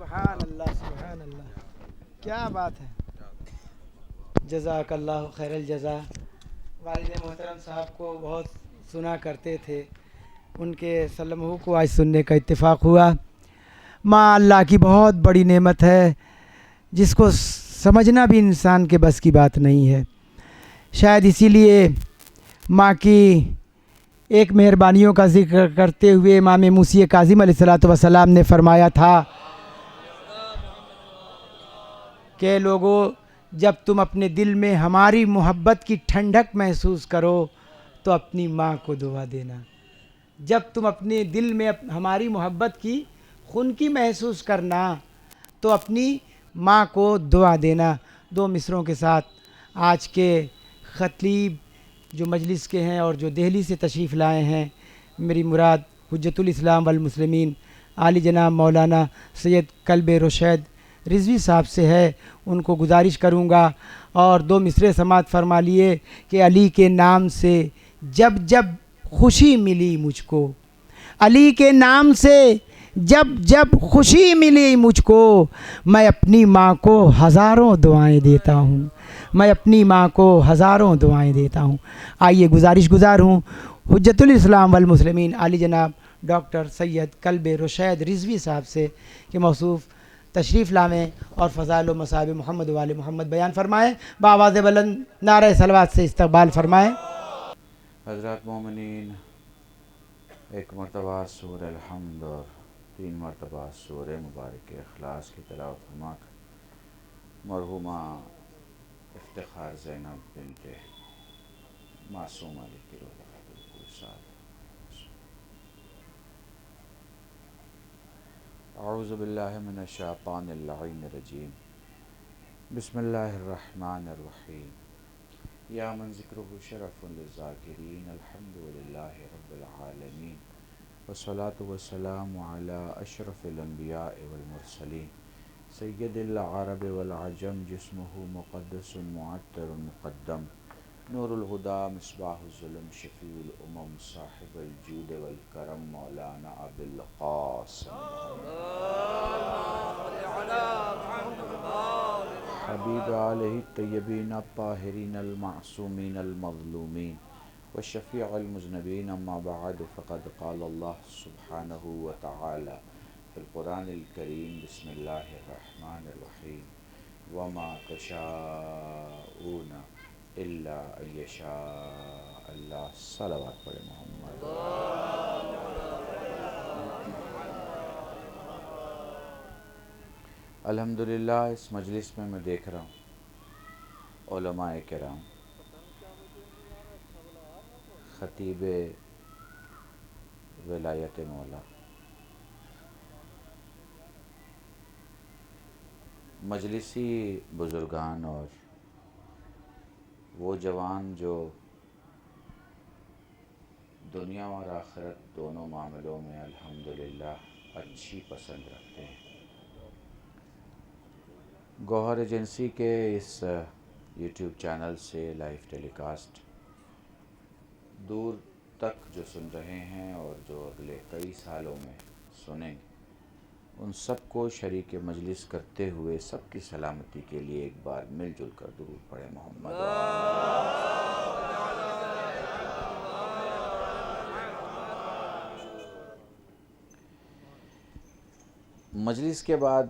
سبحان اللہ سبحان اللہ، کیا بات ہے. جزاک اللہ خیر الجزا. والد محترم صاحب کو بہت سنا کرتے تھے، ان کے سلمہ کو آج سننے کا اتفاق ہوا. ماں اللہ کی بہت بڑی نعمت ہے جس کو سمجھنا بھی انسان کے بس کی بات نہیں ہے. شاید اسی لیے ماں کی ایک مہربانیوں کا ذکر کرتے ہوئے امام موسی کاظم علیہ الصلوۃ والسلام نے فرمایا تھا کہ لوگوں، جب تم اپنے دل میں ہماری محبت کی ٹھنڈک محسوس کرو تو اپنی ماں کو دعا دینا. جب تم اپنے دل میں ہماری محبت کی خنکی محسوس کرنا تو اپنی ماں کو دعا دینا. دو مصروں کے ساتھ آج کے خطیب جو مجلس کے ہیں اور جو دہلی سے تشریف لائے ہیں، میری مراد حجت الاسلام والمسلمین عالی جناب مولانا سید کلب رشید رضوی صاحب سے ہے. ان کو گزارش کروں گا اور دو مصرے سماعت فرما لیے کہ علی کے نام سے جب جب خوشی ملی مجھ کو، علی کے نام سے جب جب خوشی ملی مجھ کو، میں اپنی ماں کو ہزاروں دعائیں دیتا ہوں، میں اپنی ماں کو ہزاروں دعائیں دیتا ہوں. آئیے گزارش گزار ہوں حجت الاسلام والمسلمین علی جناب ڈاکٹر سید کلب رشید رضوی صاحب سے کہ موصوف تشریف لائیں اور فضائل و مصائب محمد وآل محمد بیان فرمائیں. بآواز بلند نعرہ صلوات سے استقبال فرمائیں. حضرات مومنین، ایک مرتبہ سورہ الحمد اور 3 مرتبہ سورہ مبارک اخلاص کی تلاوت فرما کر مرحومہ افتخار زینب بنت معصوم علی کی روح بالکل ساتھ. اعوذ باللہ من الشیطان اللعین الرجیم. بسم اللہ الرحمن الرحیم. یا من ذکرہ شرف للذاکرین، الحمد للہ رب العالمین، والصلاة والسلام علی اشرف الانبیاء والمرسلین، سید العرب والعجم، جسمہ مقدس معطر مقدم، نور الہدی مصباح الظلم، شفیع الامم، صاحب الجود والکرم، مولانا ابو القاسم حبیب آلہ الطیبین الطاہرین المعصومین المظلومین والشفیع المذنبین. اما بعد، فقد قال اللہ سبحانہ وتعالی فی القرآن الکریم: بسم اللہ الرحمن الرحیم. وما تشاءون الا ان یشاء اللہ. صلوات پڑھے محمد. الحمدللہ اس مجلس میں دیکھ رہا ہوں علماء کرام، خطیب ولایت مولا، مجلسی بزرگان اور وہ جوان جو دنیا اور آخرت دونوں معاملوں میں الحمدللہ اچھی پسند رکھتے ہیں. گوہر ایجنسی کے اس یوٹیوب چینل سے لائیو ٹیلی کاسٹ دور تک جو سن رہے ہیں اور جو اگلے کئی سالوں میں سنیں گے، ان سب کو شریک مجلس کرتے ہوئے سب کی سلامتی کے لیے ایک بار مل جل کر درود پڑھے محمد. مجلس کے بعد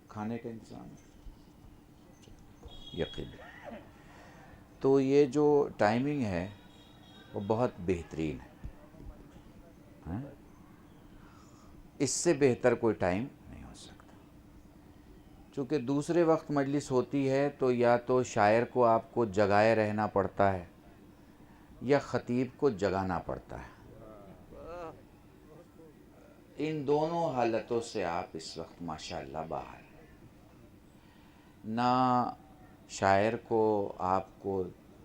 کھانے کا انتظام ہے یقین. تو یہ جو ٹائمنگ ہے وہ بہت بہترین ہے. اس سے بہتر کوئی ٹائم نہیں ہو سکتا. چونکہ دوسرے وقت مجلس ہوتی ہے تو یا تو شاعر کو آپ کو جگائے رہنا پڑتا ہے یا خطیب کو جگانا پڑتا ہے. ان دونوں حالتوں سے آپ اس وقت ماشاءاللہ باہر ہیں. نہ شاعر کو آپ کو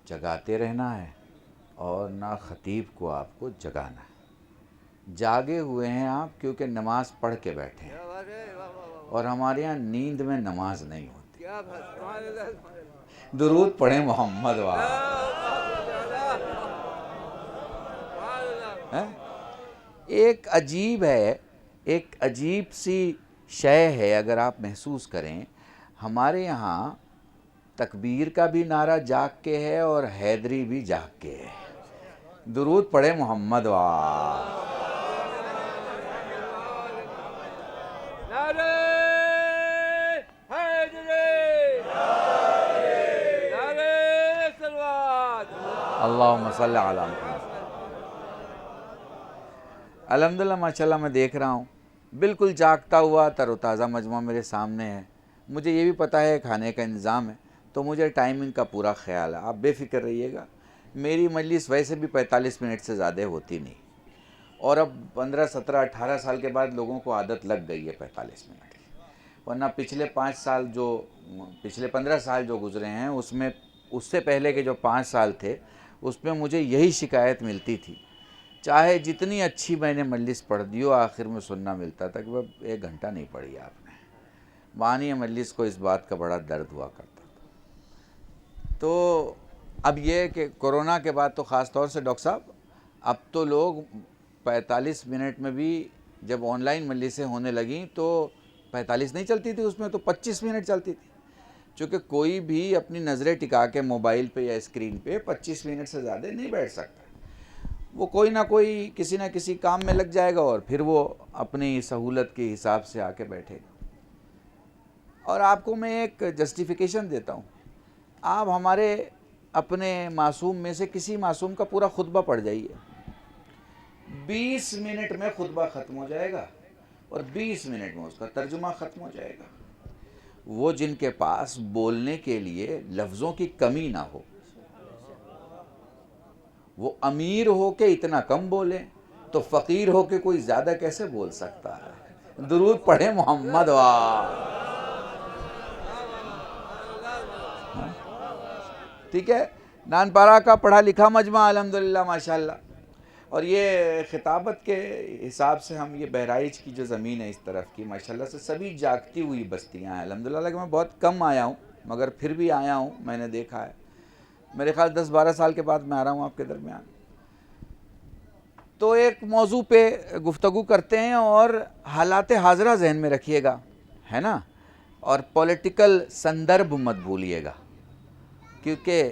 جگاتے رہنا ہے اور نہ خطیب کو آپ کو جگانا ہے. جاگے ہوئے ہیں آپ کیونکہ نماز پڑھ کے بیٹھے ہیں، اور ہمارے یہاں نیند میں نماز نہیں ہوتی. درود پڑھیں محمد ایک عجیب ہے، ایک عجیب سی شے ہے اگر آپ محسوس کریں، ہمارے یہاں تکبیر کا بھی نعرہ جاگ کے ہے اور حیدری بھی جاگ کے ہے. درود پڑھے محمد وار. نعرہ حیدری، نعرہ صلوات. اللہم صلی علی محمد. الحمدللہ ماشاءاللہ میں دیکھ رہا ہوں بالکل جاگتا ہوا تر و تازہ مجمع میرے سامنے ہے. مجھے یہ بھی پتہ ہے کھانے کا انتظام ہے تو مجھے ٹائمنگ کا پورا خیال ہے. آپ بے فکر رہیے گا. میری مجلس ویسے بھی 45 منٹ سے زیادہ ہوتی نہیں، اور اب 15 17 18 سال کے بعد لوگوں کو عادت لگ گئی ہے 45 منٹ کی. ورنہ پچھلے 15 سال جو گزرے ہیں اس سے پہلے کے جو 5 سال تھے اس میں مجھے یہی شکایت ملتی تھی. چاہے جتنی اچھی میں نے مجلس پڑھ دی ہو، آخر میں سننا ملتا تھا کہ وہ 1 گھنٹہ نہیں پڑھی آپ نے. بانی مجلس کو اس بات کا بڑا درد ہوا کرتا تھا. تو اب یہ کہ کورونا کے بعد تو خاص طور سے ڈاکٹر صاحب اب تو لوگ 45 منٹ میں بھی جب آن لائن مجلسیں ہونے لگیں تو 45 نہیں چلتی تھی، اس میں تو 25 منٹ چلتی تھی. چونکہ کوئی بھی اپنی نظریں ٹکا کے موبائل پہ یا اسکرین پہ 25 منٹ سے زیادہ نہیں بیٹھ سکتا. وہ کوئی نہ کوئی کسی نہ کسی کام میں لگ جائے گا اور پھر وہ اپنی سہولت کے حساب سے آ کے بیٹھے گا. اور آپ کو میں ایک جسٹیفیکیشن دیتا ہوں. آپ ہمارے اپنے معصوم میں سے کسی معصوم کا پورا خطبہ پڑھ جائیے، 20 منٹ میں خطبہ ختم ہو جائے گا اور 20 منٹ میں اس کا ترجمہ ختم ہو جائے گا. وہ جن کے پاس بولنے کے لیے لفظوں کی کمی نہ ہو، وہ امیر ہو کے اتنا کم بولے تو فقیر ہو کے کوئی زیادہ کیسے بول سکتا ہے. درود پڑھے محمد وار. ٹھیک ہے. نان پارا کا پڑھا لکھا مجمع الحمدللہ ماشاءاللہ. اور یہ خطابت کے حساب سے ہم یہ بہرائچ کی جو زمین ہے اس طرف کی ماشاءاللہ سے سبھی جاگتی ہوئی بستیاں ہیں الحمدللہ. کہ میں بہت کم آیا ہوں مگر پھر بھی آیا ہوں، میں نے دیکھا ہے. میرے خیال 10-12 سال کے بعد میں آ رہا ہوں آپ کے درمیان. تو ایک موضوع پہ گفتگو کرتے ہیں اور حالات حاضرہ ذہن میں رکھیے گا، ہے نا. اور پولیٹیکل سندربھ مت بھولیے گا، کیونکہ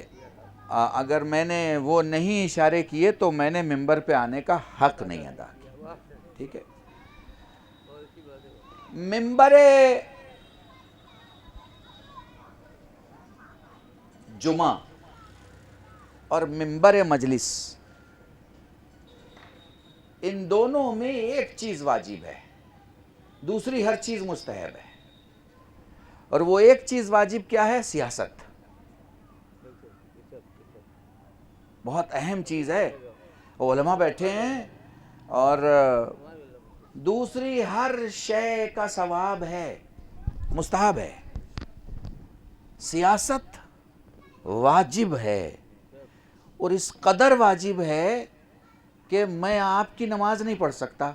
اگر میں نے وہ نہیں اشارے کیے تو میں نے ممبر پہ آنے کا حق نہیں ادا کیا. ٹھیک ہے. ممبر جمعہ اور ممبر مجلس، ان دونوں میں ایک چیز واجب ہے، دوسری ہر چیز مستحب ہے. اور وہ ایک چیز واجب کیا ہے؟ سیاست. بہت اہم چیز ہے. علماء بیٹھے ہیں اور دوسری ہر شے کا ثواب ہے، مستحب ہے. سیاست واجب ہے، اور اس قدر واجب ہے کہ میں آپ کی نماز نہیں پڑھ سکتا،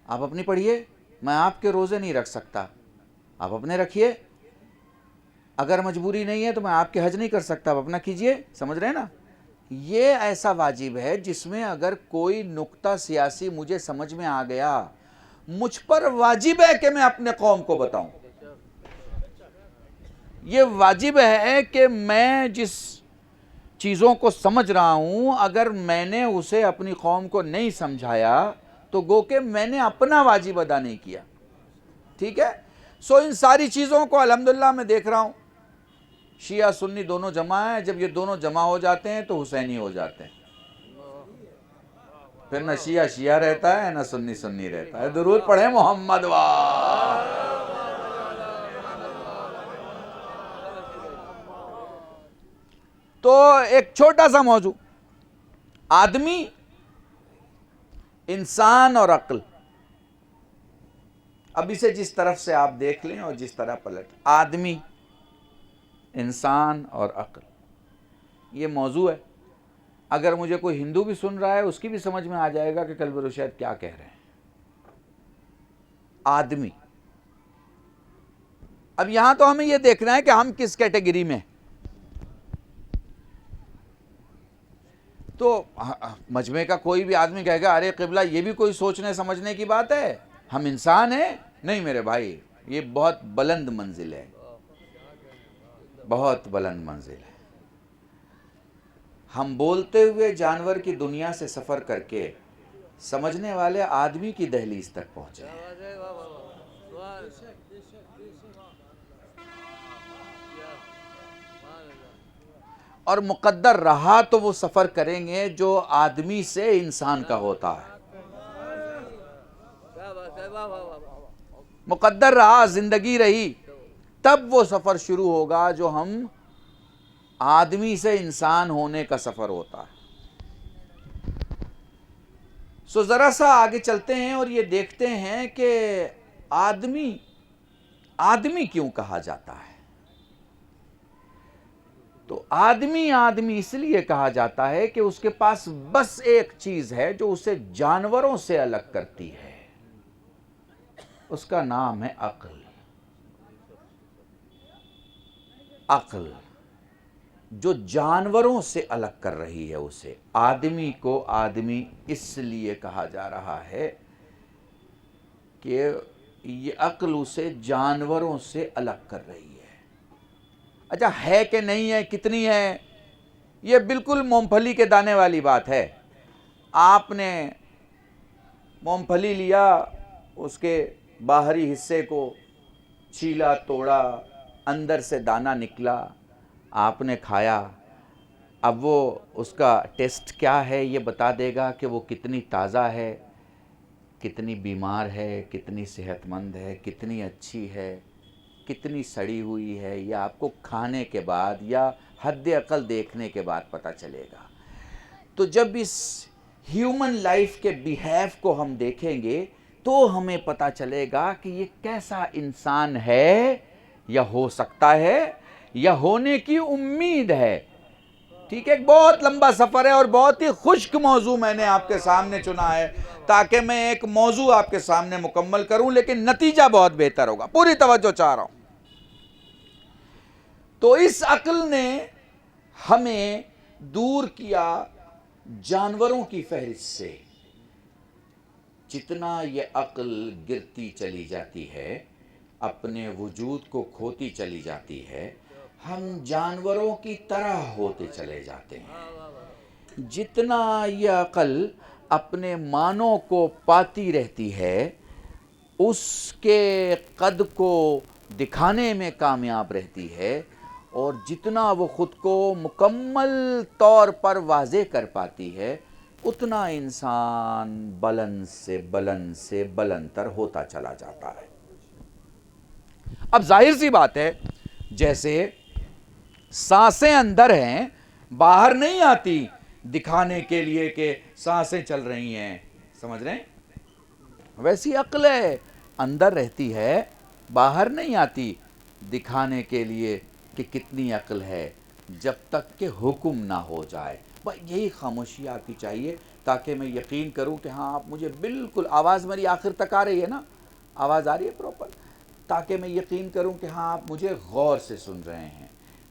آپ اپنی پڑھیے. میں آپ کے روزے نہیں رکھ سکتا، آپ اپنے رکھیے. اگر مجبوری نہیں ہے تو میں آپ کے حج نہیں کر سکتا، آپ اپنا کیجئے. سمجھ رہے ہیں نا. یہ ایسا واجب ہے جس میں اگر کوئی نقطہ سیاسی مجھے سمجھ میں آ گیا، مجھ پر واجب ہے کہ میں اپنے قوم کو بتاؤں. یہ واجب ہے کہ میں جس چیزوں کو سمجھ رہا ہوں اگر میں نے اسے اپنی قوم کو نہیں سمجھایا تو گو کہ میں نے اپنا واجب ادا نہیں کیا. ٹھیک ہے. سو ان ساری چیزوں کو الحمدللہ میں دیکھ رہا ہوں. شیعہ سنی دونوں جمع ہیں. جب یہ دونوں جمع ہو جاتے ہیں تو حسینی ہو جاتے ہیں. پھر نہ شیعہ شیعہ رہتا ہے نہ سنی سنی رہتا ہے. درود پڑھیں محمد وار. تو ایک چھوٹا سا موضوع، آدمی، انسان اور عقل. اب اسے جس طرف سے آپ دیکھ لیں اور جس طرح پلٹ، آدمی، انسان اور عقل، یہ موضوع ہے. اگر مجھے کوئی ہندو بھی سن رہا ہے اس کی بھی سمجھ میں آ جائے گا کہ قلب رشید کیا کہہ رہے ہیں. آدمی. اب یہاں تو ہمیں یہ دیکھنا ہے کہ ہم کس کیٹیگری میں. تو مجمع کا کوئی بھی آدمی کہے گا ارے قبلہ یہ بھی کوئی سوچنے سمجھنے کی بات ہے، ہم انسان ہیں. نہیں میرے بھائی، یہ بہت بلند منزل ہے، بہت بلند منزل ہے۔ ہم بولتے ہوئے جانور کی دنیا سے سفر کر کے سمجھنے والے آدمی کی دہلیز تک پہنچے ہیں۔ اور مقدر رہا تو وہ سفر کریں گے جو آدمی سے انسان کا ہوتا ہے۔ مقدر رہا، زندگی رہی، تب وہ سفر شروع ہوگا جو ہم آدمی سے انسان ہونے کا سفر ہوتا ہے۔ سو ذرا سا آگے چلتے ہیں اور یہ دیکھتے ہیں کہ آدمی کیوں کہا جاتا ہے۔ تو آدمی اس لیے کہا جاتا ہے کہ اس کے پاس بس ایک چیز ہے جو اسے جانوروں سے الگ کرتی ہے، اس کا نام ہے عقل۔ عقل جو جانوروں سے الگ کر رہی ہے اسے۔ آدمی کو آدمی اس لیے کہا جا رہا ہے کہ یہ عقل اسے جانوروں سے الگ کر رہی ہے۔ اچھا ہے کہ نہیں ہے، کتنی ہے؟ یہ بالکل مونگ پھلی کے دانے والی بات ہے۔ آپ نے مونگ پھلی لیا، اس کے باہری حصے کو چھیلا، توڑا، اندر سے دانہ نکلا، آپ نے کھایا۔ اب وہ اس کا ٹیسٹ کیا ہے یہ بتا دے گا کہ وہ کتنی تازہ ہے، کتنی بیمار ہے، کتنی صحت مند ہے، کتنی اچھی ہے، کتنی سڑی ہوئی ہے، یہ آپ کو کھانے کے بعد یا حد عقل دیکھنے کے بعد پتہ چلے گا۔ تو جب اس ہیومن لائف کے بیہیو کو ہم دیکھیں گے تو ہمیں پتہ چلے گا کہ یہ کیسا انسان ہے یا ہو سکتا ہے یا ہونے کی امید ہے۔ ٹھیک ہے، ایک بہت لمبا سفر ہے اور بہت ہی خشک موضوع میں نے آپ کے سامنے چنا ہے تاکہ میں ایک موضوع آپ کے سامنے مکمل کروں، لیکن نتیجہ بہت بہتر ہوگا۔ پوری توجہ چاہ رہا ہوں۔ تو اس عقل نے ہمیں دور کیا جانوروں کی فہرست سے۔ جتنا یہ عقل گرتی چلی جاتی ہے، اپنے وجود کو کھوتی چلی جاتی ہے، ہم جانوروں کی طرح ہوتے چلے جاتے ہیں۔ جتنا یہ عقل اپنے معنوں کو پاتی رہتی ہے، اس کے قد کو دکھانے میں کامیاب رہتی ہے، اور جتنا وہ خود کو مکمل طور پر واضح کر پاتی ہے، اتنا انسان بلند سے بلند تر ہوتا چلا جاتا ہے۔ اب ظاہر سی بات ہے، جیسے سانسیں اندر ہیں، باہر نہیں آتی دکھانے کے لیے کہ سانسیں چل رہی ہیں، سمجھ رہے ہیں؟ ویسی عقل ہے، اندر رہتی ہے، باہر نہیں آتی دکھانے کے لیے کہ کتنی عقل ہے، جب تک کہ حکم نہ ہو جائے۔ بس یہی خاموشی آپ کی چاہیے تاکہ میں یقین کروں کہ ہاں آپ مجھے بالکل، آواز میری آخر تک آ رہی ہے نا؟ آواز آ رہی ہے پراپر؟ تاکہ میں یقین کروں کہ ہاں آپ مجھے غور سے سن رہے ہیں۔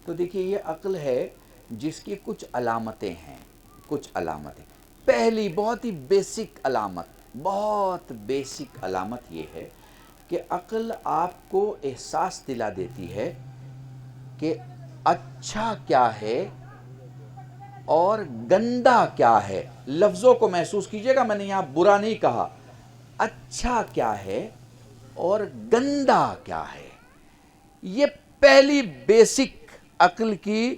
تو دیکھیے یہ عقل ہے جس کی کچھ علامتیں ہیں، کچھ علامتیں۔ پہلی بہت ہی بیسک علامت یہ ہے کہ عقل آپ کو احساس دلا دیتی ہے کہ اچھا کیا ہے اور گندا کیا ہے۔ لفظوں کو محسوس کیجئے گا، میں نے یہاں برا نہیں کہا۔ اچھا کیا ہے اور گندا کیا ہے، یہ پہلی بیسک عقل کی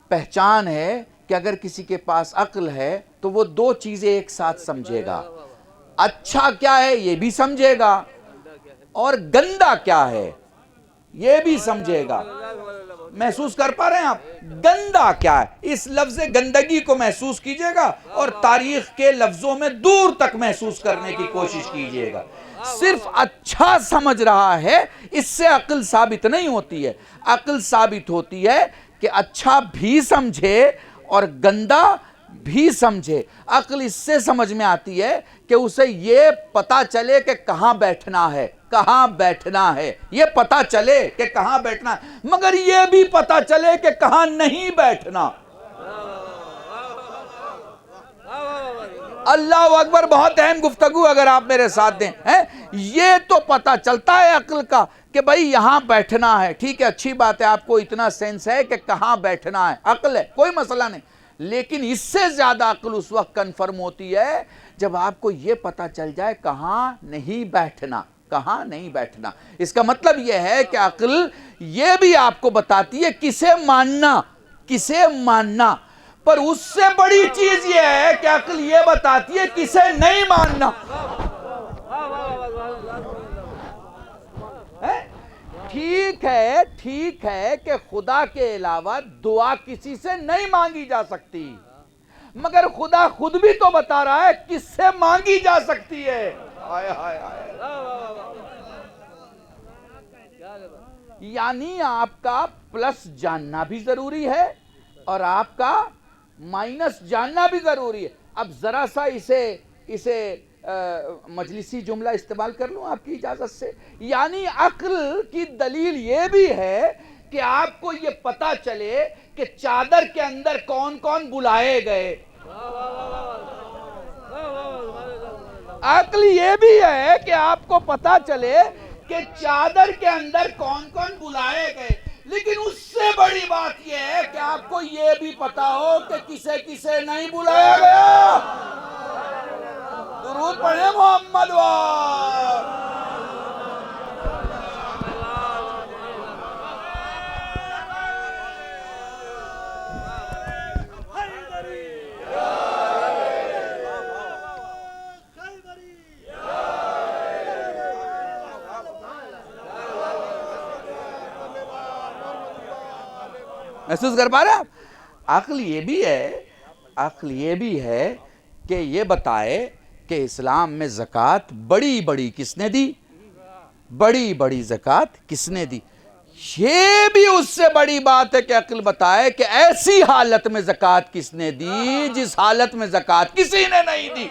پہچان ہے کہ اگر کسی کے پاس عقل ہے تو وہ دو چیزیں ایک ساتھ سمجھے گا۔ اچھا کیا ہے یہ بھی سمجھے گا اور گندا کیا ہے یہ بھی سمجھے گا۔ محسوس کر پا رہے ہیں آپ؟ گندا کیا ہے، اس لفظ گندگی کو محسوس کیجئے گا اور تاریخ کے لفظوں میں دور تک محسوس کرنے کی کوشش کیجئے گا۔ صرف اچھا سمجھ رہا ہے، اس سے عقل ثابت نہیں ہوتی ہے۔ عقل ثابت ہوتی ہے کہ اچھا بھی سمجھے اور گندا بھی سمجھے۔ عقل اس سے سمجھ میں آتی ہے کہ اسے یہ پتا چلے کہ کہاں بیٹھنا ہے، کہاں بیٹھنا ہے، یہ پتا چلے کہ کہاں بیٹھنا ہے، مگر یہ بھی پتا چلے کہ کہاں نہیں بیٹھنا۔ اللہ اکبر، بہت اہم گفتگو اگر آپ میرے ساتھ دیں. یہ تو پتہ چلتا ہے عقل کا کہ بھائی یہاں بیٹھنا ہے، ٹھیک ہے، اچھی بات ہے، آپ کو اتنا سینس ہے کہ کہاں بیٹھنا ہے، عقل ہے، کوئی مسئلہ نہیں. لیکن اس سے زیادہ عقل اس وقت کنفرم ہوتی ہے جب آپ کو یہ پتہ چل جائے کہاں نہیں بیٹھنا، کہاں نہیں بیٹھنا. اس کا مطلب یہ ہے کہ عقل یہ بھی آپ کو بتاتی ہے کسے ماننا، کسے ماننا. پر اس سے بڑی چیز یہ ہے کہ عقل یہ بتاتی ہے کسے نہیں ماننا. ٹھیک ہے کہ خدا کے علاوہ دعا کسی سے نہیں مانگی جا سکتی، مگر خدا خود بھی تو بتا رہا ہے کس سے مانگی جا سکتی ہے. یعنی آپ کا پلس جاننا بھی ضروری ہے اور آپ کا مائنس جاننا بھی ضروری ہے. اب ذرا سا اسے مجلسی جملہ استعمال کر لوں آپ کی اجازت سے. یعنی عقل کی دلیل یہ بھی ہے کہ آپ کو یہ پتا چلے کہ چادر کے اندر کون کون بلائے گئے. عقل یہ بھی ہے کہ آپ کو پتا چلے کہ چادر کے اندر کون کون بلائے گئے. لیکن اس سے بڑی بات یہ ہے کہ آپ کو یہ بھی پتا ہو کہ کسے کسے نہیں بلایا گیا. درود پڑھیں محمد وار. محسوس کر پا رہے ہیں آپ؟ عقل یہ بھی ہے کہ یہ بتائے کہ اسلام میں زکوٰۃ بڑی کس نے دی، بڑی زکوٰۃ کس نے دی. یہ بھی اس سے بڑی بات ہے کہ عقل بتائے کہ ایسی حالت میں زکوٰۃ کس نے دی جس حالت میں زکوٰۃ کسی نے نہیں دی.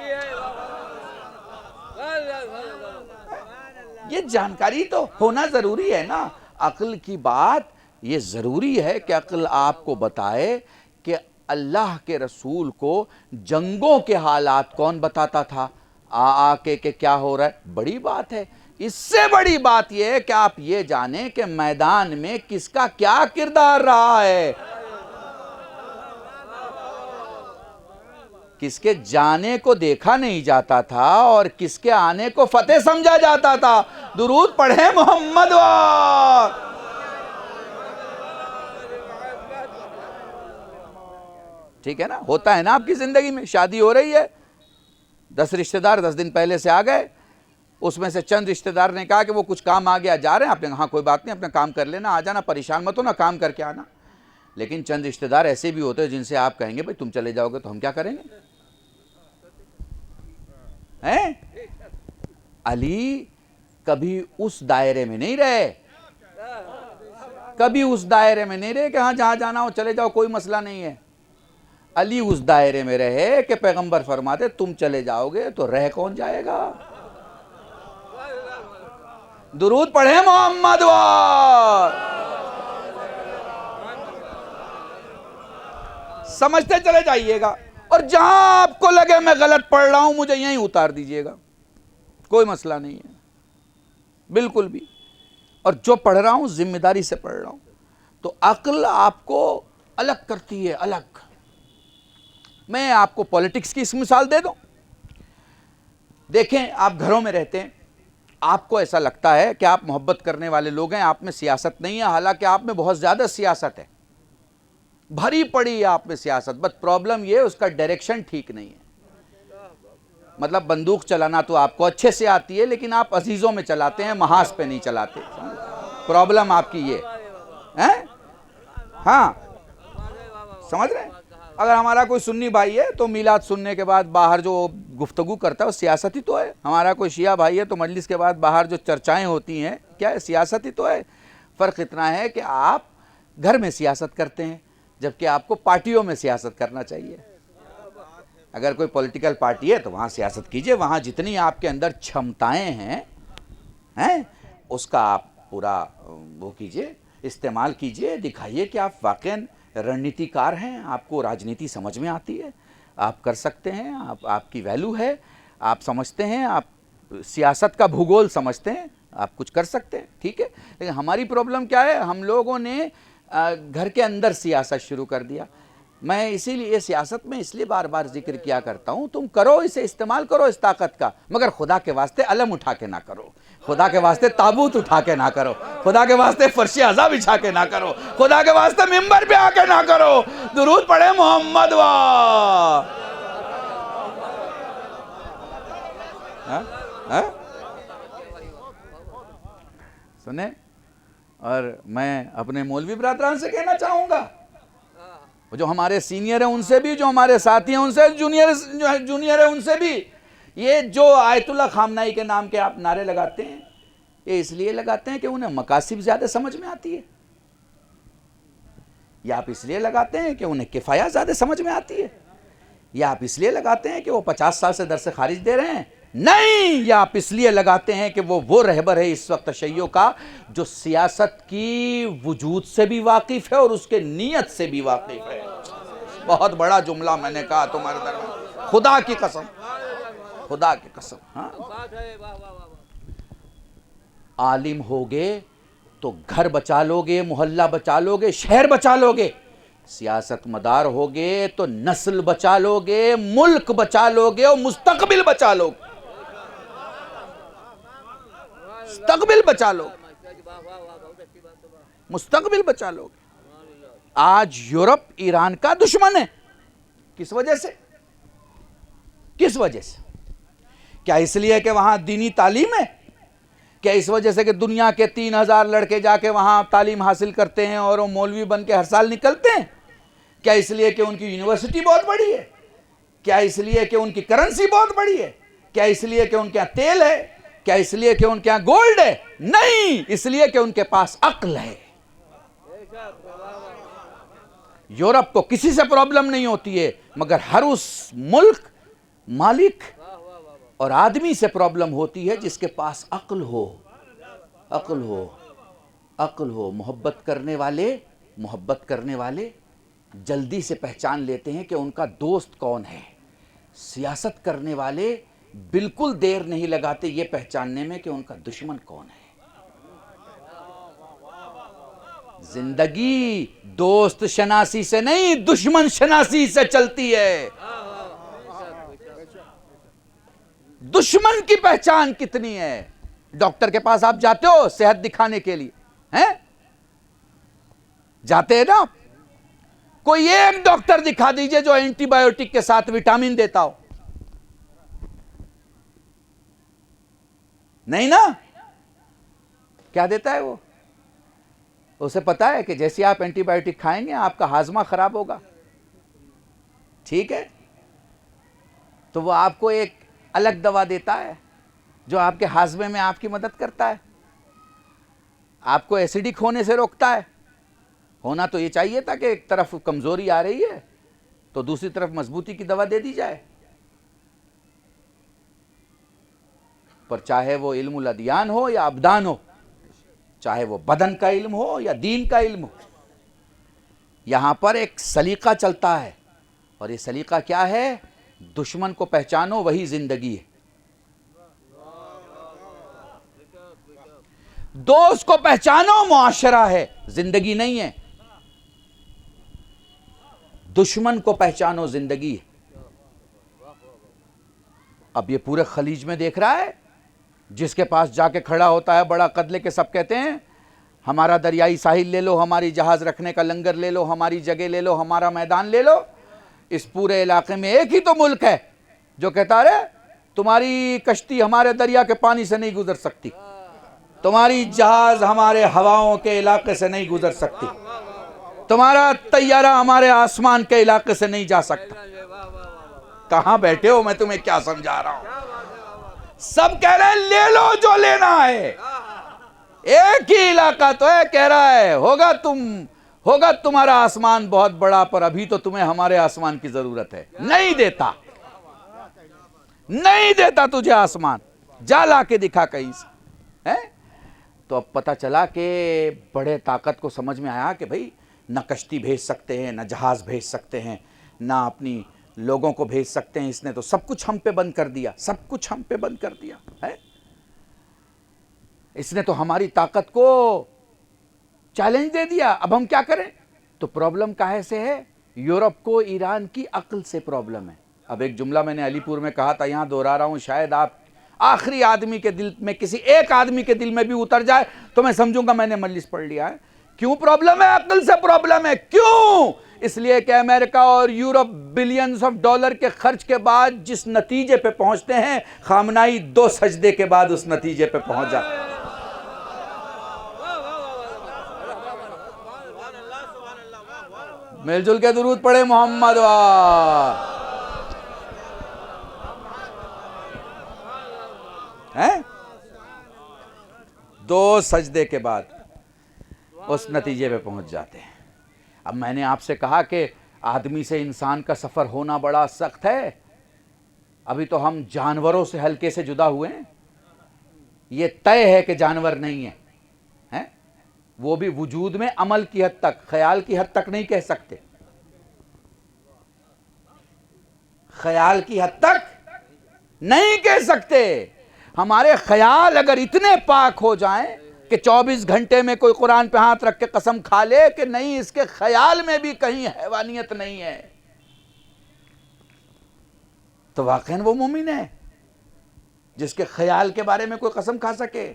یہ جانکاری تو ہونا ضروری ہے نا. عقل کی بات یہ ضروری ہے کہ عقل آپ کو بتائے کہ اللہ کے رسول کو جنگوں کے حالات کون بتاتا تھا آ کے کہ کیا ہو رہا ہے. بڑی بات ہے. اس سے بڑی بات یہ ہے کہ آپ یہ جانیں کہ میدان میں کس کا کیا کردار رہا ہے. کس کے جانے کو دیکھا نہیں جاتا تھا اور کس کے آنے کو فتح سمجھا جاتا تھا. درود پڑھیں محمد وار. ٹھیک ہے نا. ہوتا ہے نا آپ کی زندگی میں، شادی ہو رہی ہے، 10 رشتہ دار 10 دن پہلے سے آ گئے. اس میں سے چند رشتہ دار نے کہا کہ وہ کچھ کام آ گیا جا رہے ہیں. آپ نے کہا ہاں کوئی بات نہیں، اپنا کام کر لینا، آ جانا، پریشان مت ہونا، کام کر کے آنا. لیکن چند رشتہ دار ایسے بھی ہوتے ہیں جن سے آپ کہیں گے بھائی تم چلے جاؤ گے تو ہم کیا کریں گے. علی کبھی اس دائرے میں نہیں رہے، کبھی اس دائرے میں نہیں رہے کہ ہاں جہاں جانا ہو چلے جاؤ، کوئی مسئلہ نہیں ہے. علی اس دائرے میں رہے کہ پیغمبر فرماتے تم چلے جاؤ گے تو رہ کون جائے گا. درود پڑھیں محمد وار. سمجھتے چلے جائیے گا اور جہاں آپ کو لگے میں غلط پڑھ رہا ہوں مجھے یہیں اتار دیجئے گا، کوئی مسئلہ نہیں ہے بالکل بھی. اور جو پڑھ رہا ہوں ذمہ داری سے پڑھ رہا ہوں. تو عقل آپ کو الگ کرتی ہے، الگ. میں آپ کو پولیٹکس کی اس مثال دے دوں. دیکھیں آپ گھروں میں رہتے ہیں، آپ کو ایسا لگتا ہے کہ آپ محبت کرنے والے لوگ ہیں، آپ میں سیاست نہیں ہے، حالانکہ آپ میں بہت زیادہ سیاست ہے، بھری پڑی ہے آپ میں سیاست. بس پرابلم یہ ہے اس کا ڈائریکشن ٹھیک نہیں ہے. مطلب بندوق چلانا تو آپ کو اچھے سے آتی ہے لیکن آپ عزیزوں میں چلاتے ہیں، محاذ پہ نہیں چلاتے. پرابلم آپ کی یہ ہے. ہاں سمجھ رہے ہیں. اگر ہمارا کوئی سنی بھائی ہے تو میلاد سننے کے بعد باہر جو گفتگو کرتا ہے وہ سیاست ہی تو ہے. ہمارا کوئی شیعہ بھائی ہے تو مجلس کے بعد باہر جو چرچائیں ہوتی ہیں کیا ہے؟ سیاست ہی تو ہے. فرق اتنا ہے کہ آپ گھر میں سیاست کرتے ہیں جبکہ آپ کو پارٹیوں میں سیاست کرنا چاہیے. اگر کوئی پولیٹیکل پارٹی ہے تو وہاں سیاست کیجئے، وہاں جتنی آپ کے اندر چھمتائیں ہیں اس کا آپ پورا وہ کیجئے، استعمال کیجئے، دکھائیے کہ آپ واقعاً رننیتی کار ہیں، آپ کو راجنیتی سمجھ میں آتی ہے. آپ کر سکتے ہیں, آپ کی ویلیو ہے, آپ سمجھتے ہیں, آپ سیاست کا بھوگول سمجھتے ہیں, آپ کچھ کر سکتے ہیں, ٹھیک ہے. لیکن ہماری پرابلم کیا ہے, ہم لوگوں نے گھر کے اندر سیاست شروع کر دیا. میں اسی لیے سیاست میں اس لیے بار بار ذکر کیا کرتا ہوں, تم کرو, اسے استعمال کرو اس طاقت کا, مگر خدا کے واسطے علم اٹھا کے نہ کرو, خدا کے واسطے تابوت اٹھا کے نہ کرو, خدا کے واسطے فرش عزا بچھا کے نہ کرو, خدا کے واسطے منبر پہ آ کے نہ کرو. درود پڑھے محمد وا. سنیں, اور میں اپنے مولوی برادران سے کہنا چاہوں گا, جو ہمارے سینئر ہیں ان سے بھی, جو ہمارے ساتھی ہیں ان سے, جونیئر ہیں ان سے بھی, یہ جو آیت اللہ خامنائی کے نام کے آپ نعرے لگاتے ہیں, یہ اس لیے لگاتے ہیں کہ انہیں مقاصد زیادہ سمجھ میں آتی ہے, یا آپ اس لیے لگاتے ہیں کہ انہیں کفایہ زیادہ سمجھ میں آتی ہے, یا آپ اس لیے لگاتے ہیں کہ وہ 50 سال سے در سے خارج دے رہے ہیں؟ نہیں, یا آپ اس لیے لگاتے ہیں کہ وہ رہبر ہے اس وقت تشیع کا جو سیاست کی وجود سے بھی واقف ہے اور اس کے نیت سے بھی واقف ہے. بہت بڑا جملہ میں نے کہا تمہارے درمیان, خدا کی قسم, خدا کی قسم. ہاں, عالم ہوگے تو گھر بچا لوگے, محلہ بچا لوگے, شہر بچا لوگے. سیاست مدار ہوگے تو نسل بچا لوگے, ملک بچا لوگے اور مستقبل بچا لوگے. مستقبل بچا لوگے, مستقبل بچا لوگے. آج یورپ ایران کا دشمن ہے. کس وجہ سے؟ کس وجہ سے؟ کیا اس لیے کہ وہاں دینی تعلیم ہے؟ کیا اس وجہ سے کہ دنیا کے 3000 لڑکے جا کے وہاں تعلیم حاصل کرتے ہیں اور وہ مولوی بن کے ہر سال نکلتے ہیں؟ کیا اس لیے کہ ان کی یونیورسٹی بہت بڑی ہے؟ کیا اس لیے کہ ان کی کرنسی بہت بڑی ہے؟ کیا اس لیے کہ ان کے یہاں تیل ہے؟ کیا اس لیے کہ ان کے یہاں گولڈ ہے؟ نہیں, اس لیے کہ ان کے پاس عقل ہے. یورپ کو کسی سے پرابلم نہیں ہوتی ہے, مگر ہر اس ملک, مالک اور آدمی سے پرابلم ہوتی ہے جس کے پاس عقل ہو. عقل ہو, عقل ہو. محبت کرنے والے جلدی سے پہچان لیتے ہیں کہ ان کا دوست کون ہے. سیاست کرنے والے بالکل دیر نہیں لگاتے یہ پہچاننے میں کہ ان کا دشمن کون ہے. زندگی دوست شناسی سے نہیں, دشمن شناسی سے چلتی ہے. دشمن کی پہچان کتنی ہے؟ ڈاکٹر کے پاس آپ جاتے ہو صحت دکھانے کے لیے, ہیں؟ جاتے ہیں نا آپ؟ کوئی ایک ڈاکٹر دکھا دیجئے جو اینٹی بائیوٹک کے ساتھ وٹامن دیتا ہو. نہیں نا. کیا دیتا ہے وہ؟ اسے پتا ہے کہ جیسے آپ اینٹی بائیوٹک کھائیں گے آپ کا ہاضمہ خراب ہوگا, ٹھیک ہے, تو وہ آپ کو ایک الگ دوا دیتا ہے جو آپ کے ہاضمے میں آپ کی مدد کرتا ہے, آپ کو ایسیڈک ہونے سے روکتا ہے. ہونا تو یہ چاہیے تھا کہ ایک طرف کمزوری آ رہی ہے تو دوسری طرف مضبوطی کی دوا دے دی جائے. پر چاہے وہ علم الادیان ہو یا ابدان ہو, چاہے وہ بدن کا علم ہو یا دین کا علم ہو, یہاں پر ایک سلیقہ چلتا ہے, اور یہ سلیقہ کیا ہے؟ دشمن کو پہچانو, وہی زندگی ہے. دوست کو پہچانو, معاشرہ ہے, زندگی نہیں ہے. دشمن کو پہچانو, زندگی ہے. اب یہ پورے خلیج میں دیکھ رہا ہے, جس کے پاس جا کے کھڑا ہوتا ہے بڑا قد لے کے سب کہتے ہیں ہمارا دریائی ساحل لے لو, ہماری جہاز رکھنے کا لنگر لے لو, ہماری جگہ لے لو, ہمارا میدان لے لو. اس پورے علاقے میں ایک ہی تو ملک ہے جو کہتا ہے تمہاری کشتی ہمارے دریا کے پانی سے نہیں گزر سکتی, تمہاری جہاز ہمارے ہواؤں کے علاقے سے نہیں گزر سکتی, تمہارا طیارہ ہمارے آسمان کے علاقے سے نہیں جا سکتا. کہاں بیٹھے ہو, میں تمہیں کیا سمجھا رہا ہوں. سب کہہ رہے ہیں لے لو جو لینا ہے. ایک ہی علاقہ تو ہے, کہہ رہا ہے ہوگا تمہارا آسمان بہت بڑا, پر ابھی تو تمہیں ہمارے آسمان کی ضرورت ہے. نہیں دیتا تجھے آسمان, جا لا کے دکھا کہیں سے. تو اب پتہ چلا کہ بڑے طاقت کو سمجھ میں آیا کہ بھئی نہ کشتی بھیج سکتے ہیں, نہ جہاز بھیج سکتے ہیں, نہ اپنی لوگوں کو بھیج سکتے ہیں. اس نے تو سب کچھ ہم پہ بند کر دیا, سب کچھ ہم پہ بند کر دیا ہے. اس نے تو ہماری طاقت کو چیلنج دے دیا. اب ہم کیا کریں؟ تو پرابلم کہاں سے ہے؟ یورپ کو ایران کی عقل سے پرابلم ہے. اب ایک جملہ میں نے علی پور میں کہا تھا, یہاں دہرا رہا ہوں, شاید آپ آخری آدمی کے دل میں, کسی ایک آدمی کے دل میں بھی اتر جائے تو میں سمجھوں گا میں نے مجلس پڑھ لیا ہے. کیوں پرابلم ہے؟ عقل سے پرابلم ہے. کیوں؟ اس لیے کہ امریکہ اور یورپ بلینز آف ڈالر کے خرچ کے بعد جس نتیجے پہ پہنچتے ہیں, خامنائی 2 سجدے کے بعد اس نتیجے پہ پہنچ جاتا ہے. مل جل کے درود پڑھے محمد ہیں. 2 سجدے کے بعد اس نتیجے پہ پہنچ جاتے ہیں. اب میں نے آپ سے کہا کہ آدمی سے انسان کا سفر ہونا بڑا سخت ہے. ابھی تو ہم جانوروں سے ہلکے سے جدا ہوئے ہیں. یہ طے ہے کہ جانور نہیں ہیں, وہ بھی وجود میں عمل کی حد تک, خیال کی حد تک نہیں کہہ سکتے. خیال کی حد تک نہیں کہہ سکتے. ہمارے خیال اگر اتنے پاک ہو جائیں کہ 24 گھنٹے میں کوئی قرآن پہ ہاتھ رکھ کے قسم کھا لے کہ نہیں, اس کے خیال میں بھی کہیں حیوانیت نہیں ہے, تو واقعاً وہ مومن ہے جس کے خیال کے بارے میں کوئی قسم کھا سکے.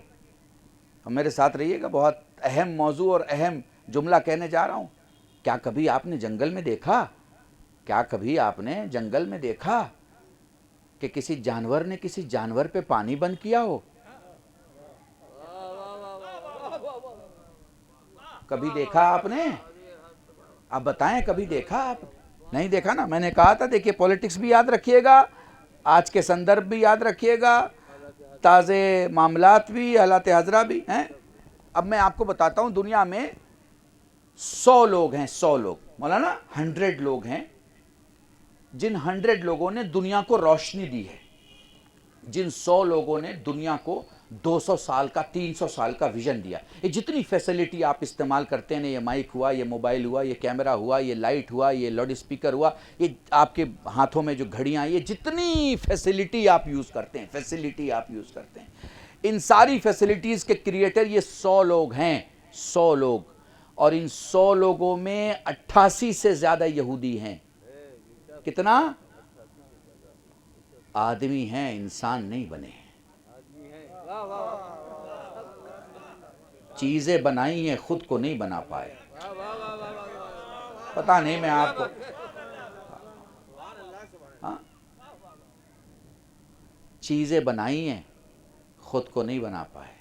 میرے ساتھ رہیے گا, بہت اہم موضوع اور اہم جملہ کہنے جا رہا ہوں. کیا کبھی آپ نے جنگل میں دیکھا, کیا کبھی آپ نے جنگل میں دیکھا کہ کسی جانور نے کسی جانور پہ پانی بند کیا ہو؟ کبھی دیکھا آپ نے؟ آپ بتائیں, کبھی دیکھا آپ؟ نہیں دیکھا نا. میں نے کہا تھا دیکھیے, پولیٹکس بھی یاد رکھیے گا, آج کے سندرب بھی یاد رکھیے گا, تازے معاملات بھی, حالات حاضرہ بھی ہیں. اب میں آپ کو بتاتا ہوں, دنیا میں 100 لوگ ہیں, 100 لوگ, مولانا 100 لوگ ہیں جن 100 لوگوں نے دنیا کو روشنی دی ہے. جن 100 لوگوں نے دنیا کو 200 سال کا, 300 سال کا ویژن دیا. یہ جتنی فیسلٹی آپ استعمال کرتے ہیں, یہ مائک ہوا, یہ موبائل ہوا, یہ کیمرہ ہوا, یہ لائٹ ہوا, یہ لاؤڈ اسپیکر ہوا, یہ آپ کے ہاتھوں میں جو گھڑیاں, یہ جتنی فیسلٹی آپ یوز کرتے ہیں, ان ساری فیسلٹیز کے کریٹر یہ 100 لوگ ہیں, 100 لوگ. اور ان 100 لوگوں میں 88 سے زیادہ یہودی ہیں. کتنا؟ آدمی ہیں, انسان نہیں بنے ہیں. چیزیں بنائی ہیں, خود کو نہیں بنا پائے. پتہ نہیں میں آپ کو, چیزیں بنائی ہیں, خود کو نہیں بنا پائے.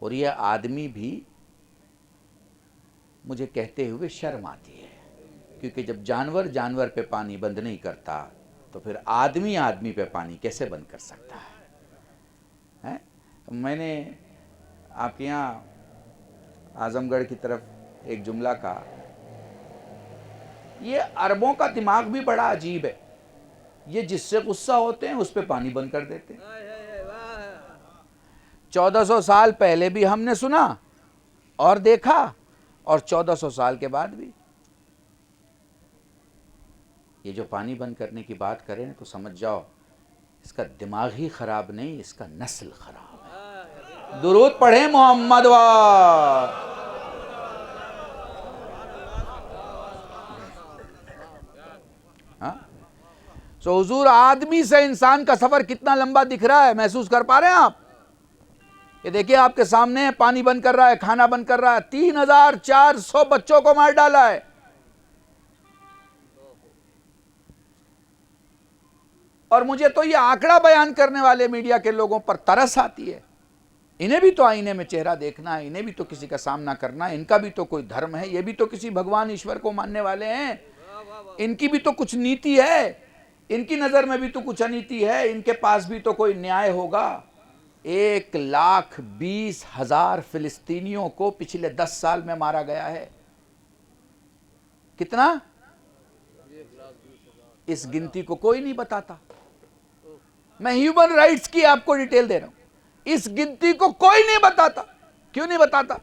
اور یہ آدمی بھی مجھے کہتے ہوئے شرم آتی ہے, کیونکہ جب جانور پہ پانی بند نہیں کرتا تو پھر آدمی پہ پانی کیسے بند کر سکتا ہے؟ میں نے آپ کے یہاں اعظم گڑھ کی طرف ایک جملہ کہا, یہ عربوں کا دماغ بھی بڑا عجیب ہے. یہ جس سے غصہ ہوتے ہیں اس پہ پانی بند کر دیتے ہیں. 1400 سال پہلے بھی ہم نے سنا اور دیکھا, اور 1400 سال کے بعد بھی. یہ جو پانی بند کرنے کی بات کریں تو سمجھ جاؤ, اس کا دماغ ہی خراب نہیں, اس کا نسل خراب ہے. درود پڑھیں محمد سو حضور, آدمی سے انسان کا سفر کتنا لمبا دکھ رہا ہے, محسوس کر پا رہے ہیں آپ؟ یہ دیکھیں آپ کے سامنے, پانی بند کر رہا ہے, کھانا بند کر رہا ہے, 3400 بچوں کو مار ڈالا ہے. اور مجھے تو یہ آنکڑا بیان کرنے والے میڈیا کے لوگوں پر ترس آتی ہے. انہیں بھی تو آئینے میں چہرہ دیکھنا ہے, انہیں بھی تو کسی کا سامنا کرنا ہے, ان کا بھی تو کوئی دھرم ہے, یہ بھی تو کسی بھگوان ایشور کو ماننے والے ہیں, ان کی بھی تو کچھ نیتی ہے, ان کی نظر میں بھی تو کچھ انیتی ہے, ان کے پاس بھی تو کوئی نیائے ہوگا. 1,20,000 فلسطینیوں کو پچھلے 10 سال میں مارا گیا ہے. کتنا؟ اس گنتی کو کوئی نہیں بتاتا. میں ہیومن رائٹس کی آپ کو ڈیٹیل دے رہا ہوں, اس گنتی کو کوئی نہیں بتاتا. کیوں نہیں بتاتا؟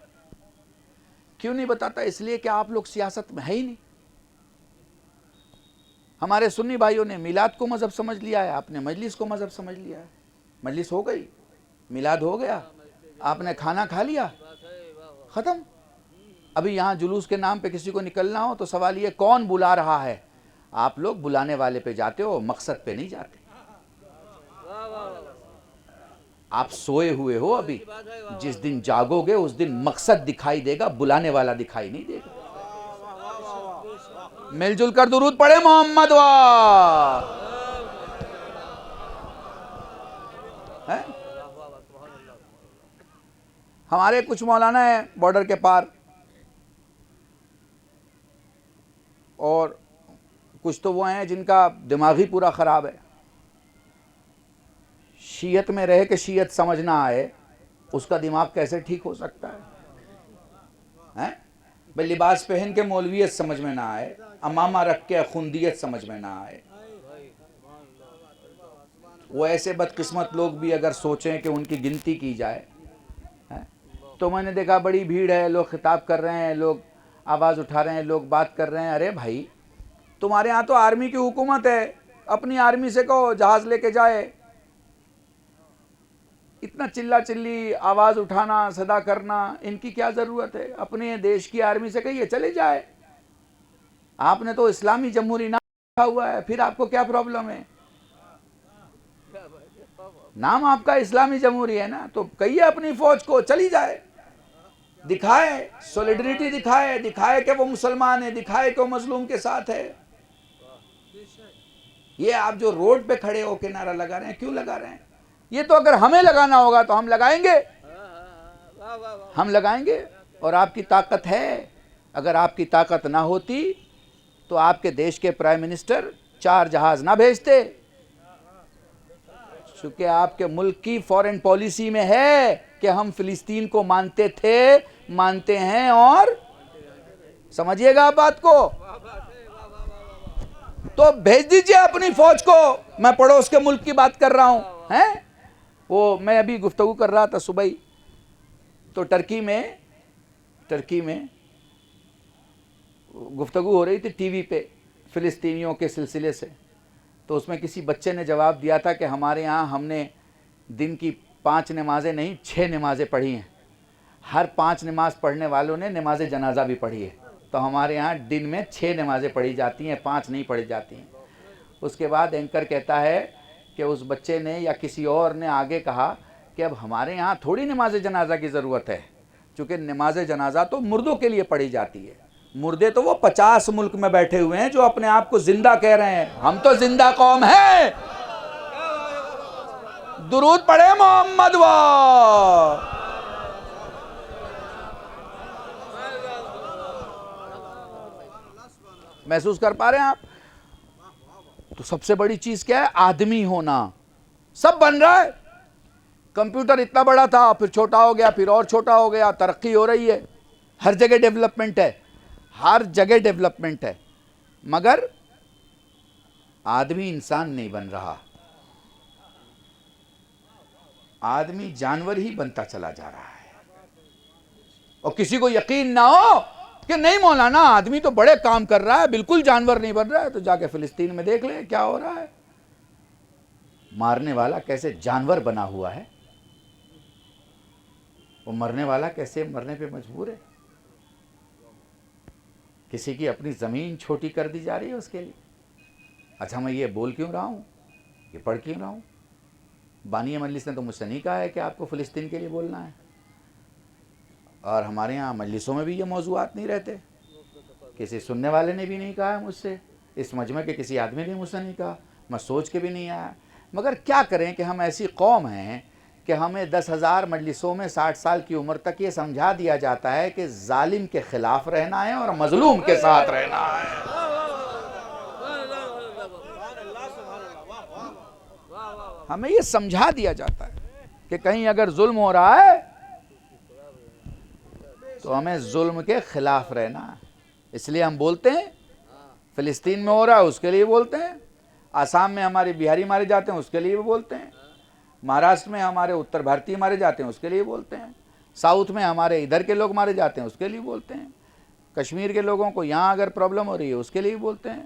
کیوں نہیں بتاتا؟ اس لیے کہ آپ لوگ سیاست میں ہے ہی نہیں. ہمارے سنی بھائیوں نے میلاد کو مذہب سمجھ لیا ہے، آپ نے مجلس کو مذہب سمجھ لیا ہے. مجلس ہو گئی، میلاد ہو گیا، آپ نے کھانا کھا لیا، ختم. ابھی یہاں جلوس کے نام پہ کسی کو نکلنا ہو تو سوال یہ کون بلا رہا ہے؟ آپ لوگ بلانے والے پہ جاتے ہو، مقصد پہ نہیں جاتے. آپ سوئے ہوئے ہو ابھی، جس دن جاگو گے اس دن مقصد دکھائی دے گا، بلانے والا دکھائی نہیں دے گا. مل جل کر درود پڑھے محمد ہمارے کچھ مولانا ہیں بارڈر کے پار، اور کچھ تو وہ ہیں جن کا دماغ ہی پورا خراب ہے. شیعت میں رہ کے شیعت سمجھ نہ آئے، اس کا دماغ کیسے ٹھیک ہو سکتا ہے؟ بھئی لباس پہن کے مولویت سمجھ میں نہ آئے، امامہ رکھ کے خندیت سمجھ میں نہ آئے. وہ ایسے بدقسمت لوگ بھی اگر سوچیں کہ ان کی گنتی کی جائے، تو میں نے دیکھا بڑی بھیڑ ہے، لوگ خطاب کر رہے ہیں، لوگ آواز اٹھا رہے ہیں، لوگ بات کر رہے ہیں. ارے بھائی تمہارے ہاں تو آرمی کی حکومت ہے، اپنی آرمی سے کہو جہاز لے کے جائے. اتنا چلا چلی آواز اٹھانا، صدا کرنا، ان کی کیا ضرورت ہے؟ اپنے دیش کی آرمی سے کہیے چلے جائے. آپ نے تو اسلامی جمہوری نام رکھا ہوا ہے، پھر آپ کو کیا پرابلم ہے؟ نام آپ کا اسلامی جمہوری ہے نا، تو کہیے اپنی فوج کو چلی جائے، دکھائے سولیڈریٹی، دکھائے کہ وہ مسلمان ہے، دکھائے کہ وہ مظلوم کے ساتھ ہے. یہ آپ جو روڈ پہ کھڑے ہو کے نعرہ لگا رہے ہیں، کیوں لگا رہے ہیں؟ یہ تو اگر ہمیں لگانا ہوگا تو ہم لگائیں گے، ہم لگائیں گے. اور آپ کی طاقت ہے. اگر آپ کی طاقت نہ ہوتی تو آپ کے دیش کے پرائم منسٹر 4 جہاز نہ بھیجتے. چونکہ آپ کے ملک کی فورن پالیسی میں ہے کہ ہم فلسطین کو مانتے تھے، مانتے ہیں، اور سمجھیے گا آپ بات کو. تو بھیج دیجئے اپنی فوج کو. میں پڑوس کے ملک کی بات کر رہا ہوں. وہ میں ابھی گفتگو کر رہا تھا صبح ہی، تو ٹرکی میں گفتگو ہو رہی تھی ٹی وی پہ فلسطینیوں کے سلسلے سے. تو اس میں کسی بچے نے جواب دیا تھا کہ ہمارے یہاں ہم نے دن کی 5 نمازیں نہیں 6 نمازیں پڑھی ہیں. ہر 5 نماز پڑھنے والوں نے نماز جنازہ بھی پڑھی ہے. تو ہمارے یہاں دن میں 6 نمازیں پڑھی جاتی ہیں، 5 نہیں پڑھی جاتی ہیں. اس کے بعد اینکر کہتا ہے کہ اس بچے نے یا کسی اور نے آگے کہا کہ اب ہمارے یہاں تھوڑی نماز جنازہ کی ضرورت ہے، چونکہ نماز جنازہ تو مردوں کے لیے پڑھی جاتی ہے. مردے تو وہ 50 ملک میں بیٹھے ہوئے ہیں جو اپنے آپ کو زندہ کہہ رہے ہیں. ہم تو زندہ قوم ہیں. درود پڑھے محمد محسوس کر پا رہے ہیں آپ؟ تو سب سے بڑی چیز کیا ہے؟ آدمی ہونا. سب بن رہا ہے. کمپیوٹر اتنا بڑا تھا، پھر چھوٹا ہو گیا، پھر اور چھوٹا ہو گیا. ترقی ہو رہی ہے، ہر جگہ ڈیولپمنٹ ہے، ہر جگہ ڈیولپمنٹ ہے. مگر آدمی انسان نہیں بن رہا. آدمی جانور ہی بنتا چلا جا رہا ہے. اور کسی کو یقین نہ ہو کہ نہیں مولانا آدمی تو بڑے کام کر رہا ہے، بالکل جانور نہیں بن رہا ہے، تو جا کے فلسطین میں دیکھ لیں کیا ہو رہا ہے. مارنے والا کیسے جانور بنا ہوا ہے، وہ مرنے والا کیسے مرنے پہ مجبور ہے. کسی کی اپنی زمین چھوٹی کر دی جا رہی ہے اس کے لیے. اچھا میں یہ بول کیوں رہا ہوں، یہ پڑھ کیوں رہا ہوں؟ بانی مجلس نے تو مجھ سے نہیں کہا ہے کہ آپ کو فلسطین کے لیے بولنا ہے. اور ہمارے ہاں مجلسوں میں بھی یہ موضوعات نہیں رہتے. کسی سننے والے نے بھی نہیں کہا ہے مجھ سے، اس مجمع کے کسی آدمی نے مجھ سے نہیں کہا، میں سوچ کے بھی نہیں آیا. مگر کیا کریں کہ ہم ایسی قوم ہیں کہ ہمیں 10,000 مجلسوں میں 60 سال کی عمر تک یہ سمجھا دیا جاتا ہے کہ ظالم کے خلاف رہنا ہے اور مظلوم کے ساتھ رہنا ہے. ہمیں یہ سمجھا دیا جاتا ہے کہ کہیں اگر ظلم ہو رہا ہے تو ہمیں ظلم کے خلاف رہنا ہے. اس لیے ہم بولتے ہیں فلسطین میں ہو رہا ہے اس کے لیے بولتے ہیں، آسام میں ہمارے بہاری مارے جاتے ہیں اس کے لیے بولتے ہیں، مہاراشٹر میں ہمارے اتر بھارتی مارے جاتے ہیں اس کے لیے بولتے ہیں، ساؤتھ میں ہمارے ادھر کے لوگ مارے جاتے ہیں اس کے لیے بولتے ہیں، کشمیر کے لوگوں کو یہاں اگر پرابلم ہو رہی ہے اس کے لیے بولتے ہیں.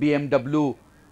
BMW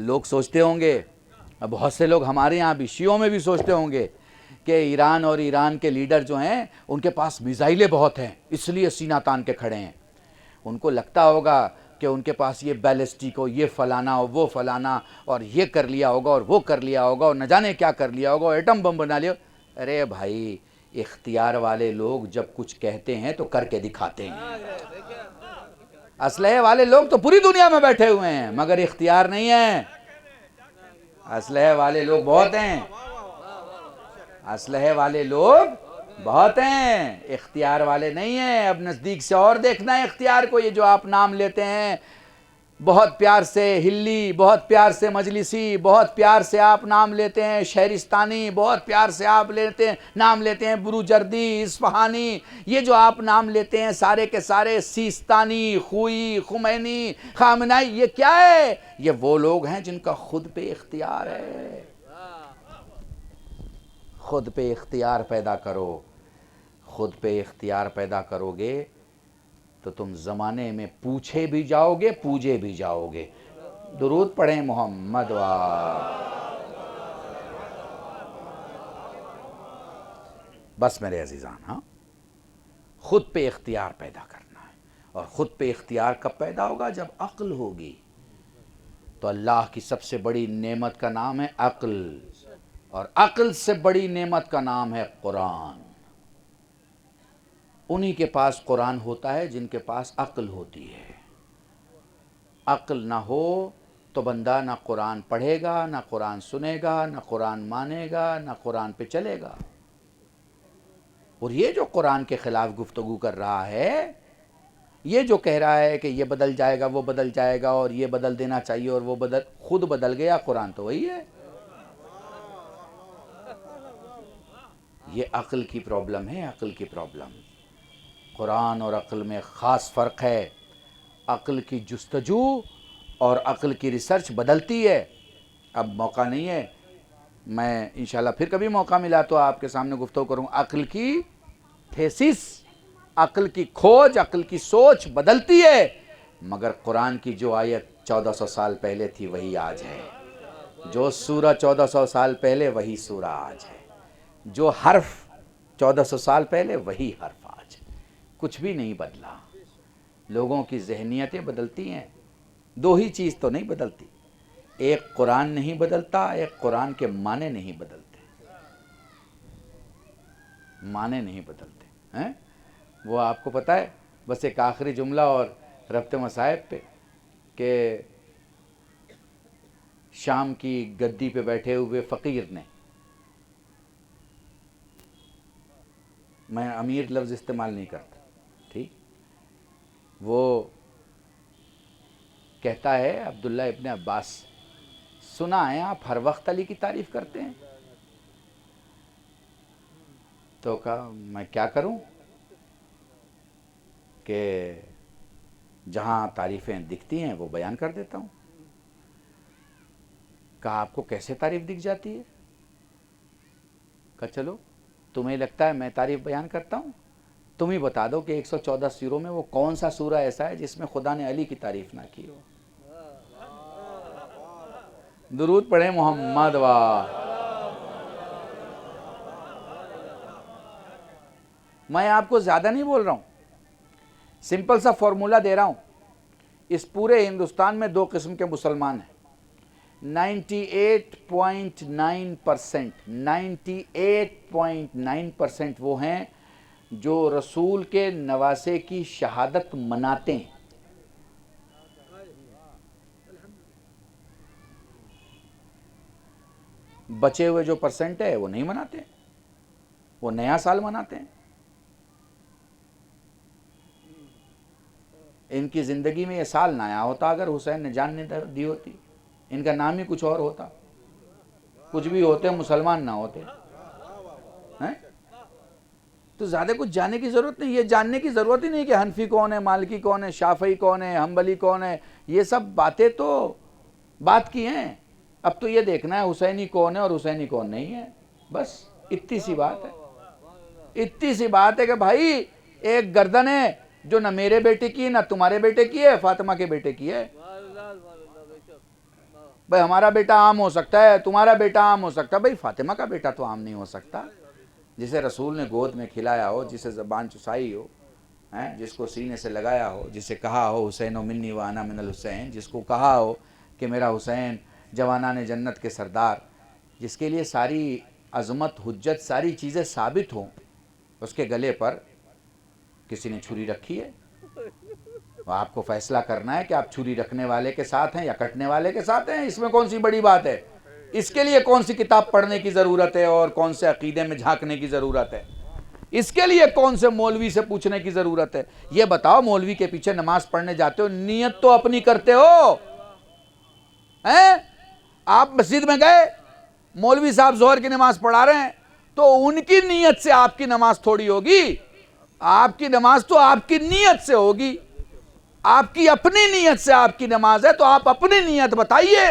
لوگ سوچتے ہوں گے، بہت سے لوگ ہمارے یہاں بھی شیعوں میں بھی سوچتے ہوں گے کہ ایران اور ایران کے لیڈر جو ہیں ان کے پاس میزائلیں بہت ہیں، اس لیے سینہ تان کے کھڑے ہیں۔ ان کو لگتا ہوگا کہ ان کے پاس یہ بیلسٹک ہو، یہ فلانا ہو، وہ فلانا، اور یہ کر لیا ہوگا اور وہ کر لیا ہوگا اور نہ جانے کیا کر لیا ہوگا، اور ایٹم بم بنا لیا۔ ارے بھائی، اختیار والے لوگ جب کچھ کہتے ہیں تو کر کے دکھاتے ہیں۔ اسلحے والے لوگ تو پوری دنیا میں بیٹھے ہوئے ہیں مگر اختیار نہیں ہے۔ اسلحے والے لوگ بہت ہیں، اسلحے والے لوگ بہت ہیں، اختیار والے نہیں ہیں۔ اب نزدیک سے اور دیکھنا ہے اختیار کو۔ یہ جو آپ نام لیتے ہیں، بہت پیار سے ہلی، بہت پیار سے مجلسی، بہت پیار سے آپ نام لیتے ہیں شہرستانی، بہت پیار سے آپ نام لیتے ہیں بروجردی، اصفہانی، یہ جو آپ نام لیتے ہیں سارے کے سارے سیستانی، خوئی، خمینی، خامنائی، یہ کیا ہے؟ یہ وہ لوگ ہیں جن کا خود پہ اختیار ہے۔ خود پہ اختیار پیدا کرو۔ خود پہ اختیار پیدا کرو گے تو تم زمانے میں پوچھے بھی جاؤ گے، پوجے بھی جاؤ گے۔ درود پڑھیں محمد بس میرے عزیزان، ہاں، خود پہ اختیار پیدا کرنا ہے۔ اور خود پہ اختیار کب پیدا ہوگا؟ جب عقل ہوگی۔ تو اللہ کی سب سے بڑی نعمت کا نام ہے عقل، اور عقل سے بڑی نعمت کا نام ہے قرآن۔ انہی کے پاس قرآن ہوتا ہے جن کے پاس عقل ہوتی ہے۔ عقل نہ ہو تو بندہ نہ قرآن پڑھے گا، نہ قرآن سنے گا، نہ قرآن مانے گا، نہ قرآن پہ چلے گا۔ اور یہ جو قرآن کے خلاف گفتگو کر رہا ہے، یہ جو کہہ رہا ہے کہ یہ بدل جائے گا، وہ بدل جائے گا، اور یہ بدل دینا چاہیے، اور وہ خود بدل گیا، قرآن تو وہی ہے۔ یہ عقل کی پرابلم ہے، عقل کی پرابلم۔ قرآن اور عقل میں خاص فرق ہے۔ عقل کی جستجو اور عقل کی ریسرچ بدلتی ہے۔ اب موقع نہیں ہے، میں انشاءاللہ پھر کبھی موقع ملا تو آپ کے سامنے گفتگو کروں۔ عقل کی تھیسس، عقل کی کھوج، عقل کی سوچ بدلتی ہے، مگر قرآن کی جو آیت 1400 سال پہلے تھی وہی آج ہے، جو سورہ 1400 سال پہلے وہی سورہ آج ہے، جو حرف 1400 سال پہلے وہی حرف آج ہے۔ کچھ بھی نہیں بدلا۔ لوگوں کی ذہنیتیں بدلتی ہیں، دو ہی چیز تو نہیں بدلتی، ایک قرآن نہیں بدلتا، ایک قرآن کے معنی نہیں بدلتے، معنی نہیں بدلتے ہیں۔ وہ آپ کو پتہ ہے، بس ایک آخری جملہ اور ربط مصائب پہ، کہ شام کی گدی پہ بیٹھے ہوئے فقیر نے، میں امیر لفظ استعمال نہیں کرتا، ٹھیک، وہ کہتا ہے عبداللہ ابن عباس، سنا ہے آپ ہر وقت علی کی تعریف کرتے ہیں؟ تو کہا میں کیا کروں کہ جہاں تعریفیں دکھتی ہیں وہ بیان کر دیتا ہوں۔ کہا آپ کو کیسے تعریف دکھ جاتی ہے؟ کہا چلو تمہیں لگتا ہے میں تعریف بیان کرتا ہوں، تم ہی بتا دو کہ 114 سوروں میں وہ کون سا سورہ ایسا ہے جس میں خدا نے علی کی تعریف نہ کی ہو۔ درود پڑھیں محمد میں آپ کو زیادہ نہیں بول رہا ہوں، سمپل سا فارمولہ دے رہا ہوں۔ اس پورے ہندوستان میں دو قسم کے مسلمان ہیں، 98.9% وہ ہیں جو رسول کے نواسے کی شہادت مناتے ہیں۔ بچے ہوئے جو پرسنٹ ہے وہ نہیں مناتے، وہ نیا سال مناتے ہیں۔ ان کی زندگی میں یہ سال نہ آیا ہوتا اگر حسین نے جان نہیں دی ہوتی، ان کا نام ہی کچھ اور ہوتا، کچھ بھی ہوتے مسلمان نہ ہوتے۔ تو زیادہ کچھ جاننے کی ضرورت نہیں، یہ جاننے کی ضرورت ہی نہیں کہ حنفی کون ہے، مالکی کون ہے، شافعی کون ہے، حنبلی کون ہے، یہ سب باتیں تو بات کی ہیں۔ اب تو یہ دیکھنا ہے حسینی کون ہے اور حسینی کون نہیں ہے، بس اتنی سی بات ہے۔ اتنی سی بات ہے کہ بھائی ایک گردن ہے جو نہ میرے بیٹے کی نہ تمہارے بیٹے کی ہے، فاطمہ کے بیٹے کی ہے۔ بھائی ہمارا بیٹا عام ہو سکتا ہے، تمہارا بیٹا عام ہو سکتا ہے، بھائی فاطمہ کا بیٹا تو عام نہیں ہو سکتا، جسے رسول نے گود میں کھلایا ہو، جسے زبان چسائی ہو، جس کو سینے سے لگایا ہو، جسے کہا ہو حسین و منی و انا من الحسین، جس کو کہا ہو کہ میرا حسین جوانان جنت کے سردار، جس کے لیے ساری عظمت، حجت، ساری چیزیں ثابت ہوں، اس کے گلے پر کسی نے چھری رکھی ہے؟ آپ کو فیصلہ کرنا ہے کہ آپ چھری رکھنے والے کے ساتھ ہیں یا کٹنے والے کے ساتھ ہیں، اس میں کون سی بڑی بات ہے؟ اس کے لیے کون سی کتاب پڑھنے کی ضرورت ہے اور کون سے عقیدے میں جھانکنے کی ضرورت ہے؟ اس کے لیے کون سے مولوی سے پوچھنے کی ضرورت ہے؟ یہ بتاؤ، مولوی کے پیچھے نماز پڑھنے جاتے ہو، نیت تو اپنی کرتے ہو، آپ مسجد میں گئے، مولوی صاحب ظہر کی نماز پڑھا رہے ہیں، تو ان کی نیت سے آپ کی نماز تھوڑی ہوگی، آپ کی نماز تو آپ کی نیت سے ہوگی، آپ کی اپنی نیت سے آپ کی نماز ہے، تو آپ اپنی نیت بتائیے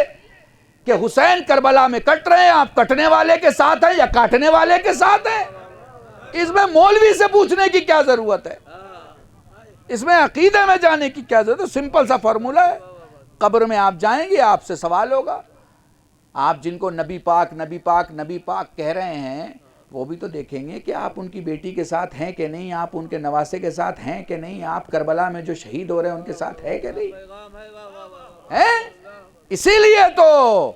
کہ حسین کربلا میں کٹ رہے ہیں، آپ کٹنے والے کے ساتھ ہیں یا کاٹنے والے کے ساتھ ہیں؟ اس میں مولوی سے پوچھنے کی کیا ضرورت ہے؟ اس میں عقیدے میں جانے کی کیا ضرورت ہے؟ سمپل سا فارمولہ ہے، قبر میں آپ جائیں گے، آپ سے سوال ہوگا۔ آپ جن کو نبی پاک نبی پاک نبی پاک کہہ رہے ہیں، وہ بھی تو دیکھیں گے کہ آپ ان کی بیٹی کے ساتھ ہیں کہ نہیں، آپ ان کے نواسے کے ساتھ ہیں کہ نہیں، آپ کربلا میں جو شہید ہو رہے ہیں ان کے ساتھ ہے کہ نہیں ہیں؟ اسی لیے تو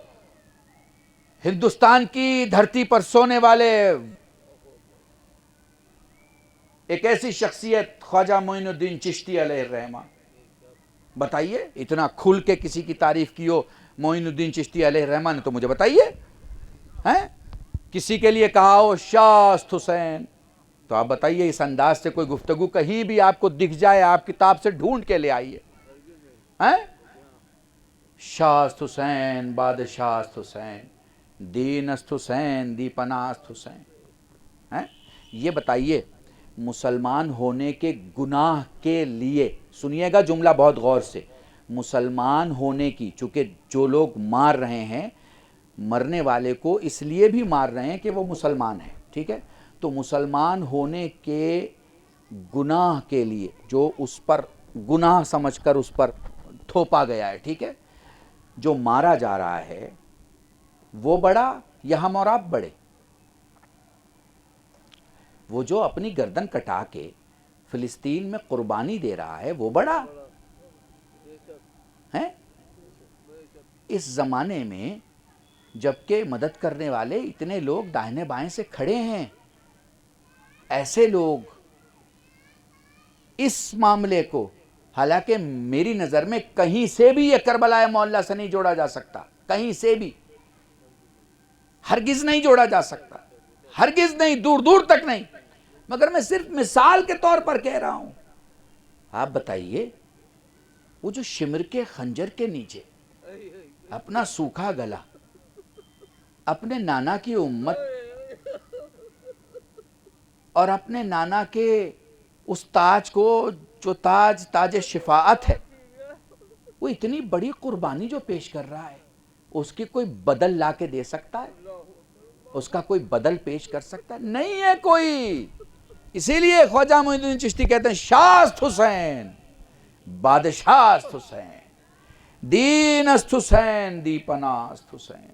ہندوستان کی دھرتی پر سونے والے ایک ایسی شخصیت خواجہ معین الدین چشتی علیہ الرحمہ، بتائیے، اتنا کھل کے کسی کی تعریف کی ہو معین الدین چشتی علیہ الرحمہ نے تو مجھے بتائیے، کسی کے لیے کہا ہو شاست حسین، تو آپ بتائیے اس انداز سے کوئی گفتگو کہیں بھی آپ کو دکھ جائے، آپ کتاب سے ڈھونڈ کے لے آئیے، شاست حسین بادشاست حسین، دین است حسین دی پناست حسین، یہ بتائیے مسلمان ہونے کے گناہ کے لیے، سنیے گا جملہ بہت غور سے، مسلمان ہونے کی، چونکہ جو لوگ مار رہے ہیں، مرنے والے کو اس لیے بھی مار رہے ہیں کہ وہ مسلمان ہے، ٹھیک ہے، تو مسلمان ہونے کے گناہ کے لیے جو اس پر گناہ سمجھ کر اس پر تھوپا گیا ہے، ٹھیک ہے، جو مارا جا رہا ہے وہ بڑا یا ہم اور آپ بڑے؟ وہ جو اپنی گردن کٹا کے فلسطین میں قربانی دے رہا ہے وہ بڑا ہے؟ اس زمانے میں جبکہ مدد کرنے والے اتنے لوگ داہنے بائیں سے کھڑے ہیں، ایسے لوگ اس معاملے کو، حالانکہ میری نظر میں کہیں سے بھی یہ کربلا معلیٰ سے نہیں جوڑا جا سکتا، کہیں سے بھی ہرگز نہیں جوڑا جا سکتا، ہرگز نہیں، دور دور تک نہیں، مگر میں صرف مثال کے طور پر کہہ رہا ہوں۔ آپ بتائیے، وہ جو شمر کے خنجر کے نیچے اپنا سوکھا گلا، اپنے نانا کی امت اور اپنے نانا کے اس تاج کو جو تاج شفاعت ہے، وہ اتنی بڑی قربانی جو پیش کر رہا ہے، اس کی کوئی بدل لا کے دے سکتا ہے؟ اس کا کوئی بدل پیش کر سکتا ہے؟ نہیں ہے کوئی۔ اسی لیے خواجہ معین الدین چشتی کہتے ہیں شاست حسین بادشاست حسین، دین است حسین دی پناست حسین۔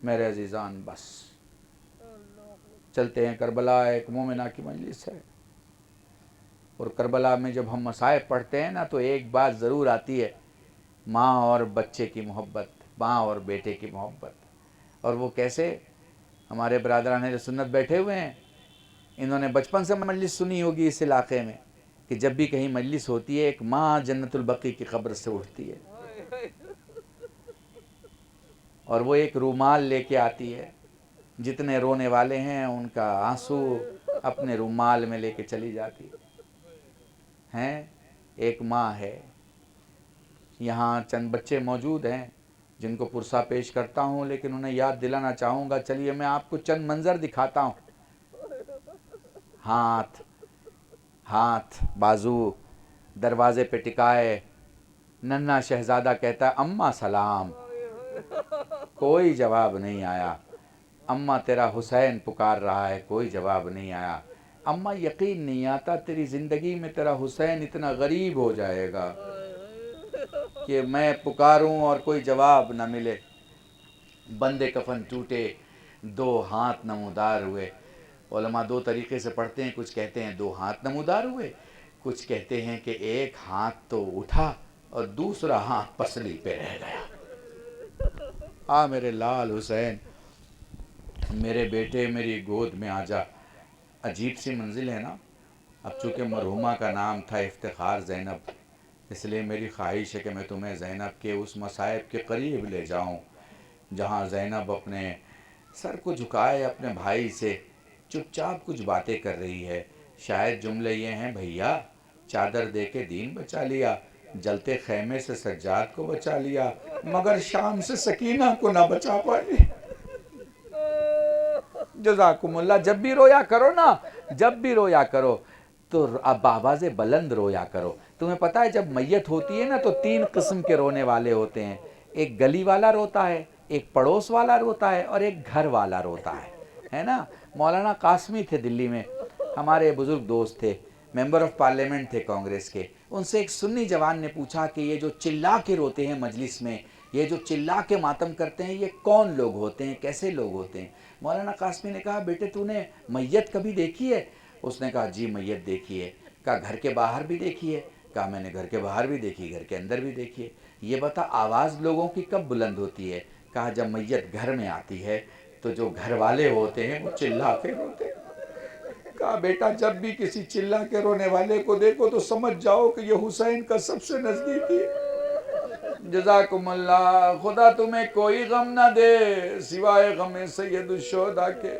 میرے عزیزان، بس چلتے ہیں، کربلا ایک مومنہ کی مجلس ہے، اور کربلا میں جب ہم مصائب پڑھتے ہیں نا تو ایک بات ضرور آتی ہے، ماں اور بچے کی محبت، ماں اور بیٹے کی محبت۔ اور وہ کیسے؟ ہمارے برادران اہل سنت بیٹھے ہوئے ہیں، انہوں نے بچپن سے مجلس سنی ہوگی اس علاقے میں کہ جب بھی کہیں مجلس ہوتی ہے ایک ماں جنت البقیع کی قبر سے اٹھتی ہے اور وہ ایک رومال لے کے آتی ہے، جتنے رونے والے ہیں ان کا آنسو اپنے رومال میں لے کے چلی جاتی ہے۔ ایک ماں ہے۔ یہاں چند بچے موجود ہیں جن کو پرسہ پیش کرتا ہوں، لیکن انہیں یاد دلانا چاہوں گا۔ چلیے میں آپ کو چند منظر دکھاتا ہوں۔ ہاتھ بازو دروازے پہ ٹکائے، ننھا شہزادہ کہتا ہے اماں سلام، کوئی جواب نہیں آیا۔ اماں تیرا حسین پکار رہا ہے، کوئی جواب نہیں آیا۔ اماں یقین نہیں آتا تیری زندگی میں تیرا حسین اتنا غریب ہو جائے گا کہ میں پکاروں اور کوئی جواب نہ ملے۔ بندے کفن ٹوٹے، 2 ہاتھ نمودار ہوئے۔ علماء 2 طریقے سے پڑھتے ہیں، کچھ کہتے ہیں 2 ہاتھ نمودار ہوئے، کچھ کہتے ہیں کہ ایک ہاتھ تو اٹھا اور دوسرا ہاتھ پسلی پہ رہ گیا۔ میرے لال حسین، میرے بیٹے میری گود میں آ جا۔ عجیب سی منزل ہے نا۔ اب چونکہ مرحومہ کا نام تھا افتخار زینب، اس لیے میری خواہش ہے کہ میں تمہیں زینب کے اس مصائب کے قریب لے جاؤں جہاں زینب اپنے سر کو جھکائے اپنے بھائی سے چپ چاپ کچھ باتیں کر رہی ہے۔ شاید جملے یہ ہیں، بھیا چادر دے کے دین بچا لیا، جلتے خیمے سے سجاد کو بچا لیا، مگر شام سے سکینہ کو نہ بچا پائی۔ جزاکم اللہ۔ جب بھی رویا کرو نا، جب بھی رویا کرو تو اب آواز بلند رویا کرو۔ تمہیں پتہ ہے جب میت ہوتی ہے نا تو 3 قسم کے رونے والے ہوتے ہیں، ایک گلی والا روتا ہے، ایک پڑوس والا روتا ہے، اور ایک گھر والا روتا ہے نا۔ مولانا قاسمی تھے دلی میں، ہمارے بزرگ دوست تھے، ممبر آف پارلیمنٹ تھے کانگریس کے۔ ان سے ایک سنی جوان نے پوچھا کہ یہ جو چلا کے روتے ہیں مجلس میں، یہ جو چلا کے ماتم کرتے ہیں، یہ کون لوگ ہوتے ہیں، کیسے لوگ ہوتے ہیں؟ مولانا قاسمی نے کہا، بیٹے تو نے میت کبھی دیکھی ہے؟ اس نے کہا جی میت دیکھی ہے۔ کہا گھر کے باہر بھی دیکھی ہے؟ کہا میں نے گھر کے باہر بھی دیکھی، گھر کے اندر بھی دیکھی ہے۔ یہ بتا آواز لوگوں کی کب بلند ہوتی ہے؟ کہا جب میت گھر میں آتی ہے تو جو گھر والے ہوتے ہیں وہ چلا کے روتے ہیں۔ کہا بیٹا جب بھی کسی چلا کے رونے والے کو دیکھو تو سمجھ جاؤ کہ یہ حسین کا سب سے نزدیکی ہے۔ جزاکم اللہ۔ خدا تمہیں کوئی غم نہ دے سوائے غم سید الشہداء کے،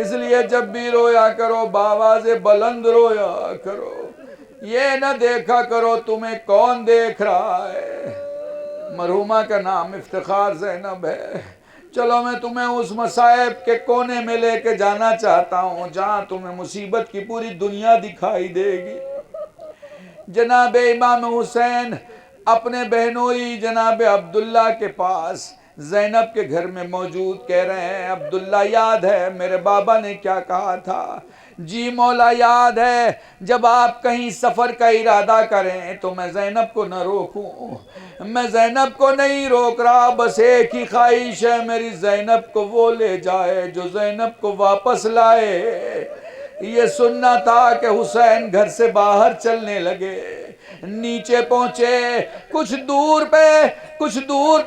اس لیے جب بھی رویا کرو بآواز بلند رویا کرو، یہ نہ دیکھا کرو تمہیں کون دیکھ رہا ہے۔ مرحومہ کا نام افتخار زینب ہے۔ چلو میں تمہیں اس مصائب کے کونے میں لے کے جانا چاہتا ہوں جہاں تمہیں مصیبت کی پوری دنیا دکھائی دے گی۔ جناب امام حسین اپنے بہنوئی جناب عبداللہ کے پاس زینب کے گھر میں موجود، کہہ رہے ہیں عبداللہ یاد ہے میرے بابا نے کیا کہا تھا؟ جی مولا یاد ہے، جب آپ کہیں سفر کا ارادہ کریں تو میں زینب کو نہ روکوں۔ میں زینب کو نہیں روک رہا، بس ایک ہی خواہش ہے میری زینب کو وہ لے جائے جو زینب کو واپس لائے۔ یہ سننا تھا کہ حسین گھر سے باہر چلنے لگے، نیچے پہنچے، کچھ دور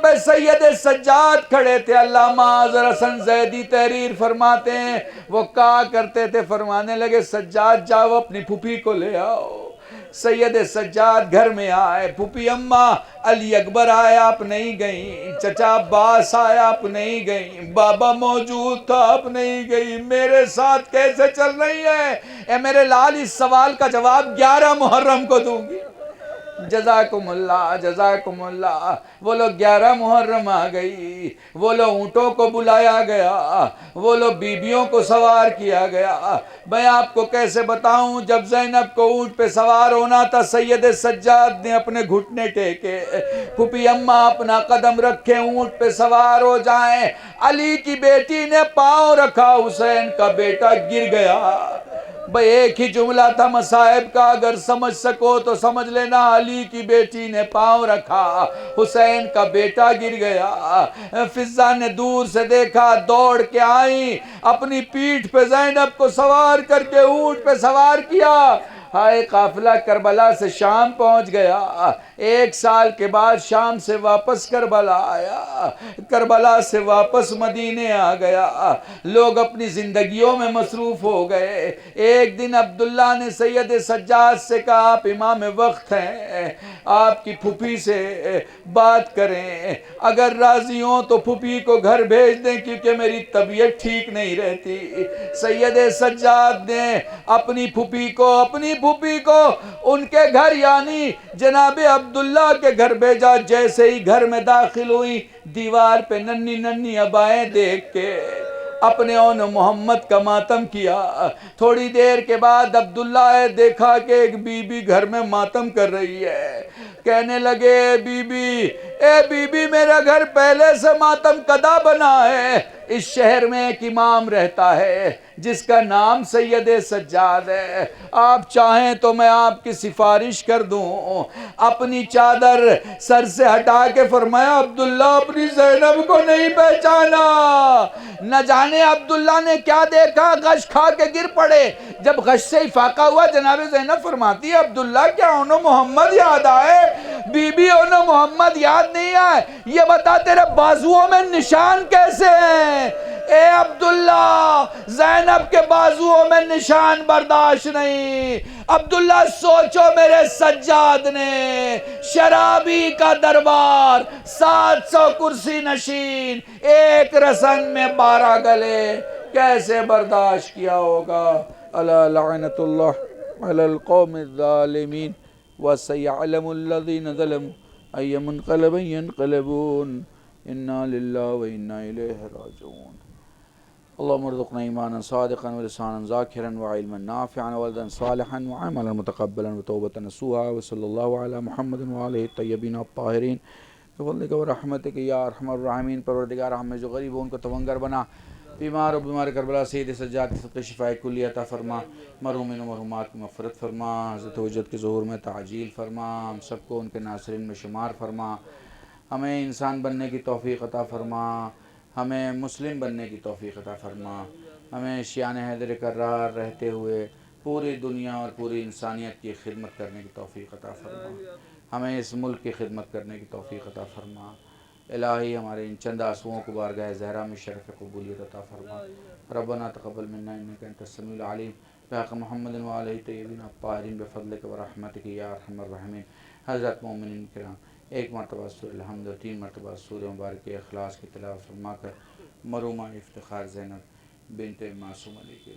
پہ سید سجاد کھڑے تھے۔ علامہ اظہر حسن زیدی تحریر فرماتے ہیں وہ کہا کرتے تھے، فرمانے لگے سجاد جاؤ اپنی پھوپھی کو لے آؤ۔ سید سجاد گھر میں آئے، پھوپھی اماں علی اکبر آئے آپ نہیں گئیں، چچا عباس آئے آپ نہیں گئیں، بابا موجود تھا آپ نہیں گئیں، میرے ساتھ کیسے چل رہی ہے؟ اے میرے لال اس سوال کا جواب 11 محرم کو دوں گی۔ جزاکم اللہ جزاکم اللہ۔ وہ لوگ 11 محرم آ گئی، وہ لوگ اونٹوں کو بلایا گیا، وہ لوگ بیبیوں کو سوار کیا گیا۔ میں آپ کو کیسے بتاؤں، جب زینب کو اونٹ پہ سوار ہونا تھا سید سجاد نے اپنے گھٹنے ٹیکے، پھوپھی اماں اپنا قدم رکھے اونٹ پہ سوار ہو جائیں، علی کی بیٹی نے پاؤں رکھا، حسین کا بیٹا گر گیا۔ بھئی ایک ہی جملہ تھا مصائب کا، اگر سمجھ سکو تو سمجھ لینا، علی کی بیٹی نے پاؤں رکھا، حسین کا بیٹا گر گیا۔ فضہ نے دور سے دیکھا، دوڑ کے آئیں، اپنی پیٹھ پہ زینب کو سوار کر کے اونٹ پہ سوار کیا۔ ہائے قافلہ کربلا سے شام پہنچ گیا، 1 سال کے بعد شام سے واپس کربلا آیا، کربلا سے واپس مدینے آ گیا، لوگ اپنی زندگیوں میں مصروف ہو گئے۔ ایک دن عبداللہ نے سید سجاد سے کہا آپ امام وقت ہیں، آپ کی پھوپھی سے بات کریں، اگر راضی ہوں تو پھوپھی کو گھر بھیج دیں کیونکہ میری طبیعت ٹھیک نہیں رہتی۔ سید سجاد نے اپنی پھوپھی کو ان کے گھر یعنی جناب عبداللہ کے گھر بھیجا۔ جیسے ہی گھر میں داخل ہوئی، دیوار پہ ننھی ننھی عبائیں دیکھ کے اپنے اون محمد کا ماتم کیا۔ تھوڑی دیر کے بعد عبداللہ نے دیکھا کہ ایک بی بی گھر میں ماتم کر رہی ہے، کہنے لگے بی بی اے بی بی میرا گھر پہلے سے ماتم کدا بنا ہے، اس شہر میں ایک امام رہتا ہے جس کا نام سید سجاد ہے، آپ چاہیں تو میں آپ کی سفارش کر دوں۔ اپنی چادر سر سے ہٹا کے فرمایا عبداللہ اپنی زینب کو نہیں پہچانا۔ نہ جانے عبداللہ نے کیا دیکھا، غش کھا کے گر پڑے۔ جب غش سے افاقہ ہوا جناب زینب فرماتی ہے عبداللہ کیا انہوں محمد یاد آئے؟ بی بی انہوں محمد یاد نہیں آئے، یہ بتا تیرے بازوؤں میں نشان کیسے ہیں؟ اے عبداللہ زینب کے بازوؤں میں نشان برداشت نہیں۔ عبداللہ سوچو میرے سجاد نے شرابی کا دربار، 700 کرسی نشین، ایک رسن میں 12 گلے، کیسے برداشت کیا ہوگا؟ الا لعنت اللہ علی القوم الظالمین وسیعلم الذین ظلموا ای منقلب ینقلبون انا للہ و انا الیہ راجعون۔ اللہم ارزقنا ایمانا صادقا ولسانا ذاکرا وعلما نافعا وولدا صالحا وعملا متقبلا وتوبة نصوحا وصلی اللہ علی محمد وآلہ الطیبین الطاہرین بفضلک ورحمتک یا ارحم الراحمین۔ پروردگار ہم میں جو غریب ہوں ان کو توانگر بنا، بیمار و بیمار کربلا سید سجاد کی صدقے شفائے کلی عطا فرما، مرحومین و مرحومات کی مغفرت فرما، حضرت وجد کے ظہور میں تعجیل فرما، ہم سب کو ان کے ناصرین میں شمار فرما، ہمیں انسان بننے کی توفیق عطا فرما، ہمیں مسلم بننے کی توفیق عطا فرما، ہمیں شیعان حیدر کرار رہتے ہوئے پوری دنیا اور پوری انسانیت کی خدمت کرنے کی توفیق عطا فرما، ہمیں اس ملک کی خدمت کرنے کی توفیق عطا فرما۔ الہی ہمارے ان چند آنسوؤں کو بارگاہ زہرا میں شرف قبولیت عطا فرما۔ ربنا تقبل منا انک انت السمیع العلیم بحق محمد وآلہ الطیبین الطاہرین بفضلک ورحمتک یا ارحم الراحمین۔ حضرت مومنین کرام ایک مرتبہ سورہ الحمد اور 3 مرتبہ سورہ مبارک اخلاص کی تلاوت فرما کر مرحومہ افتخار زینب بنت معصوم علی کی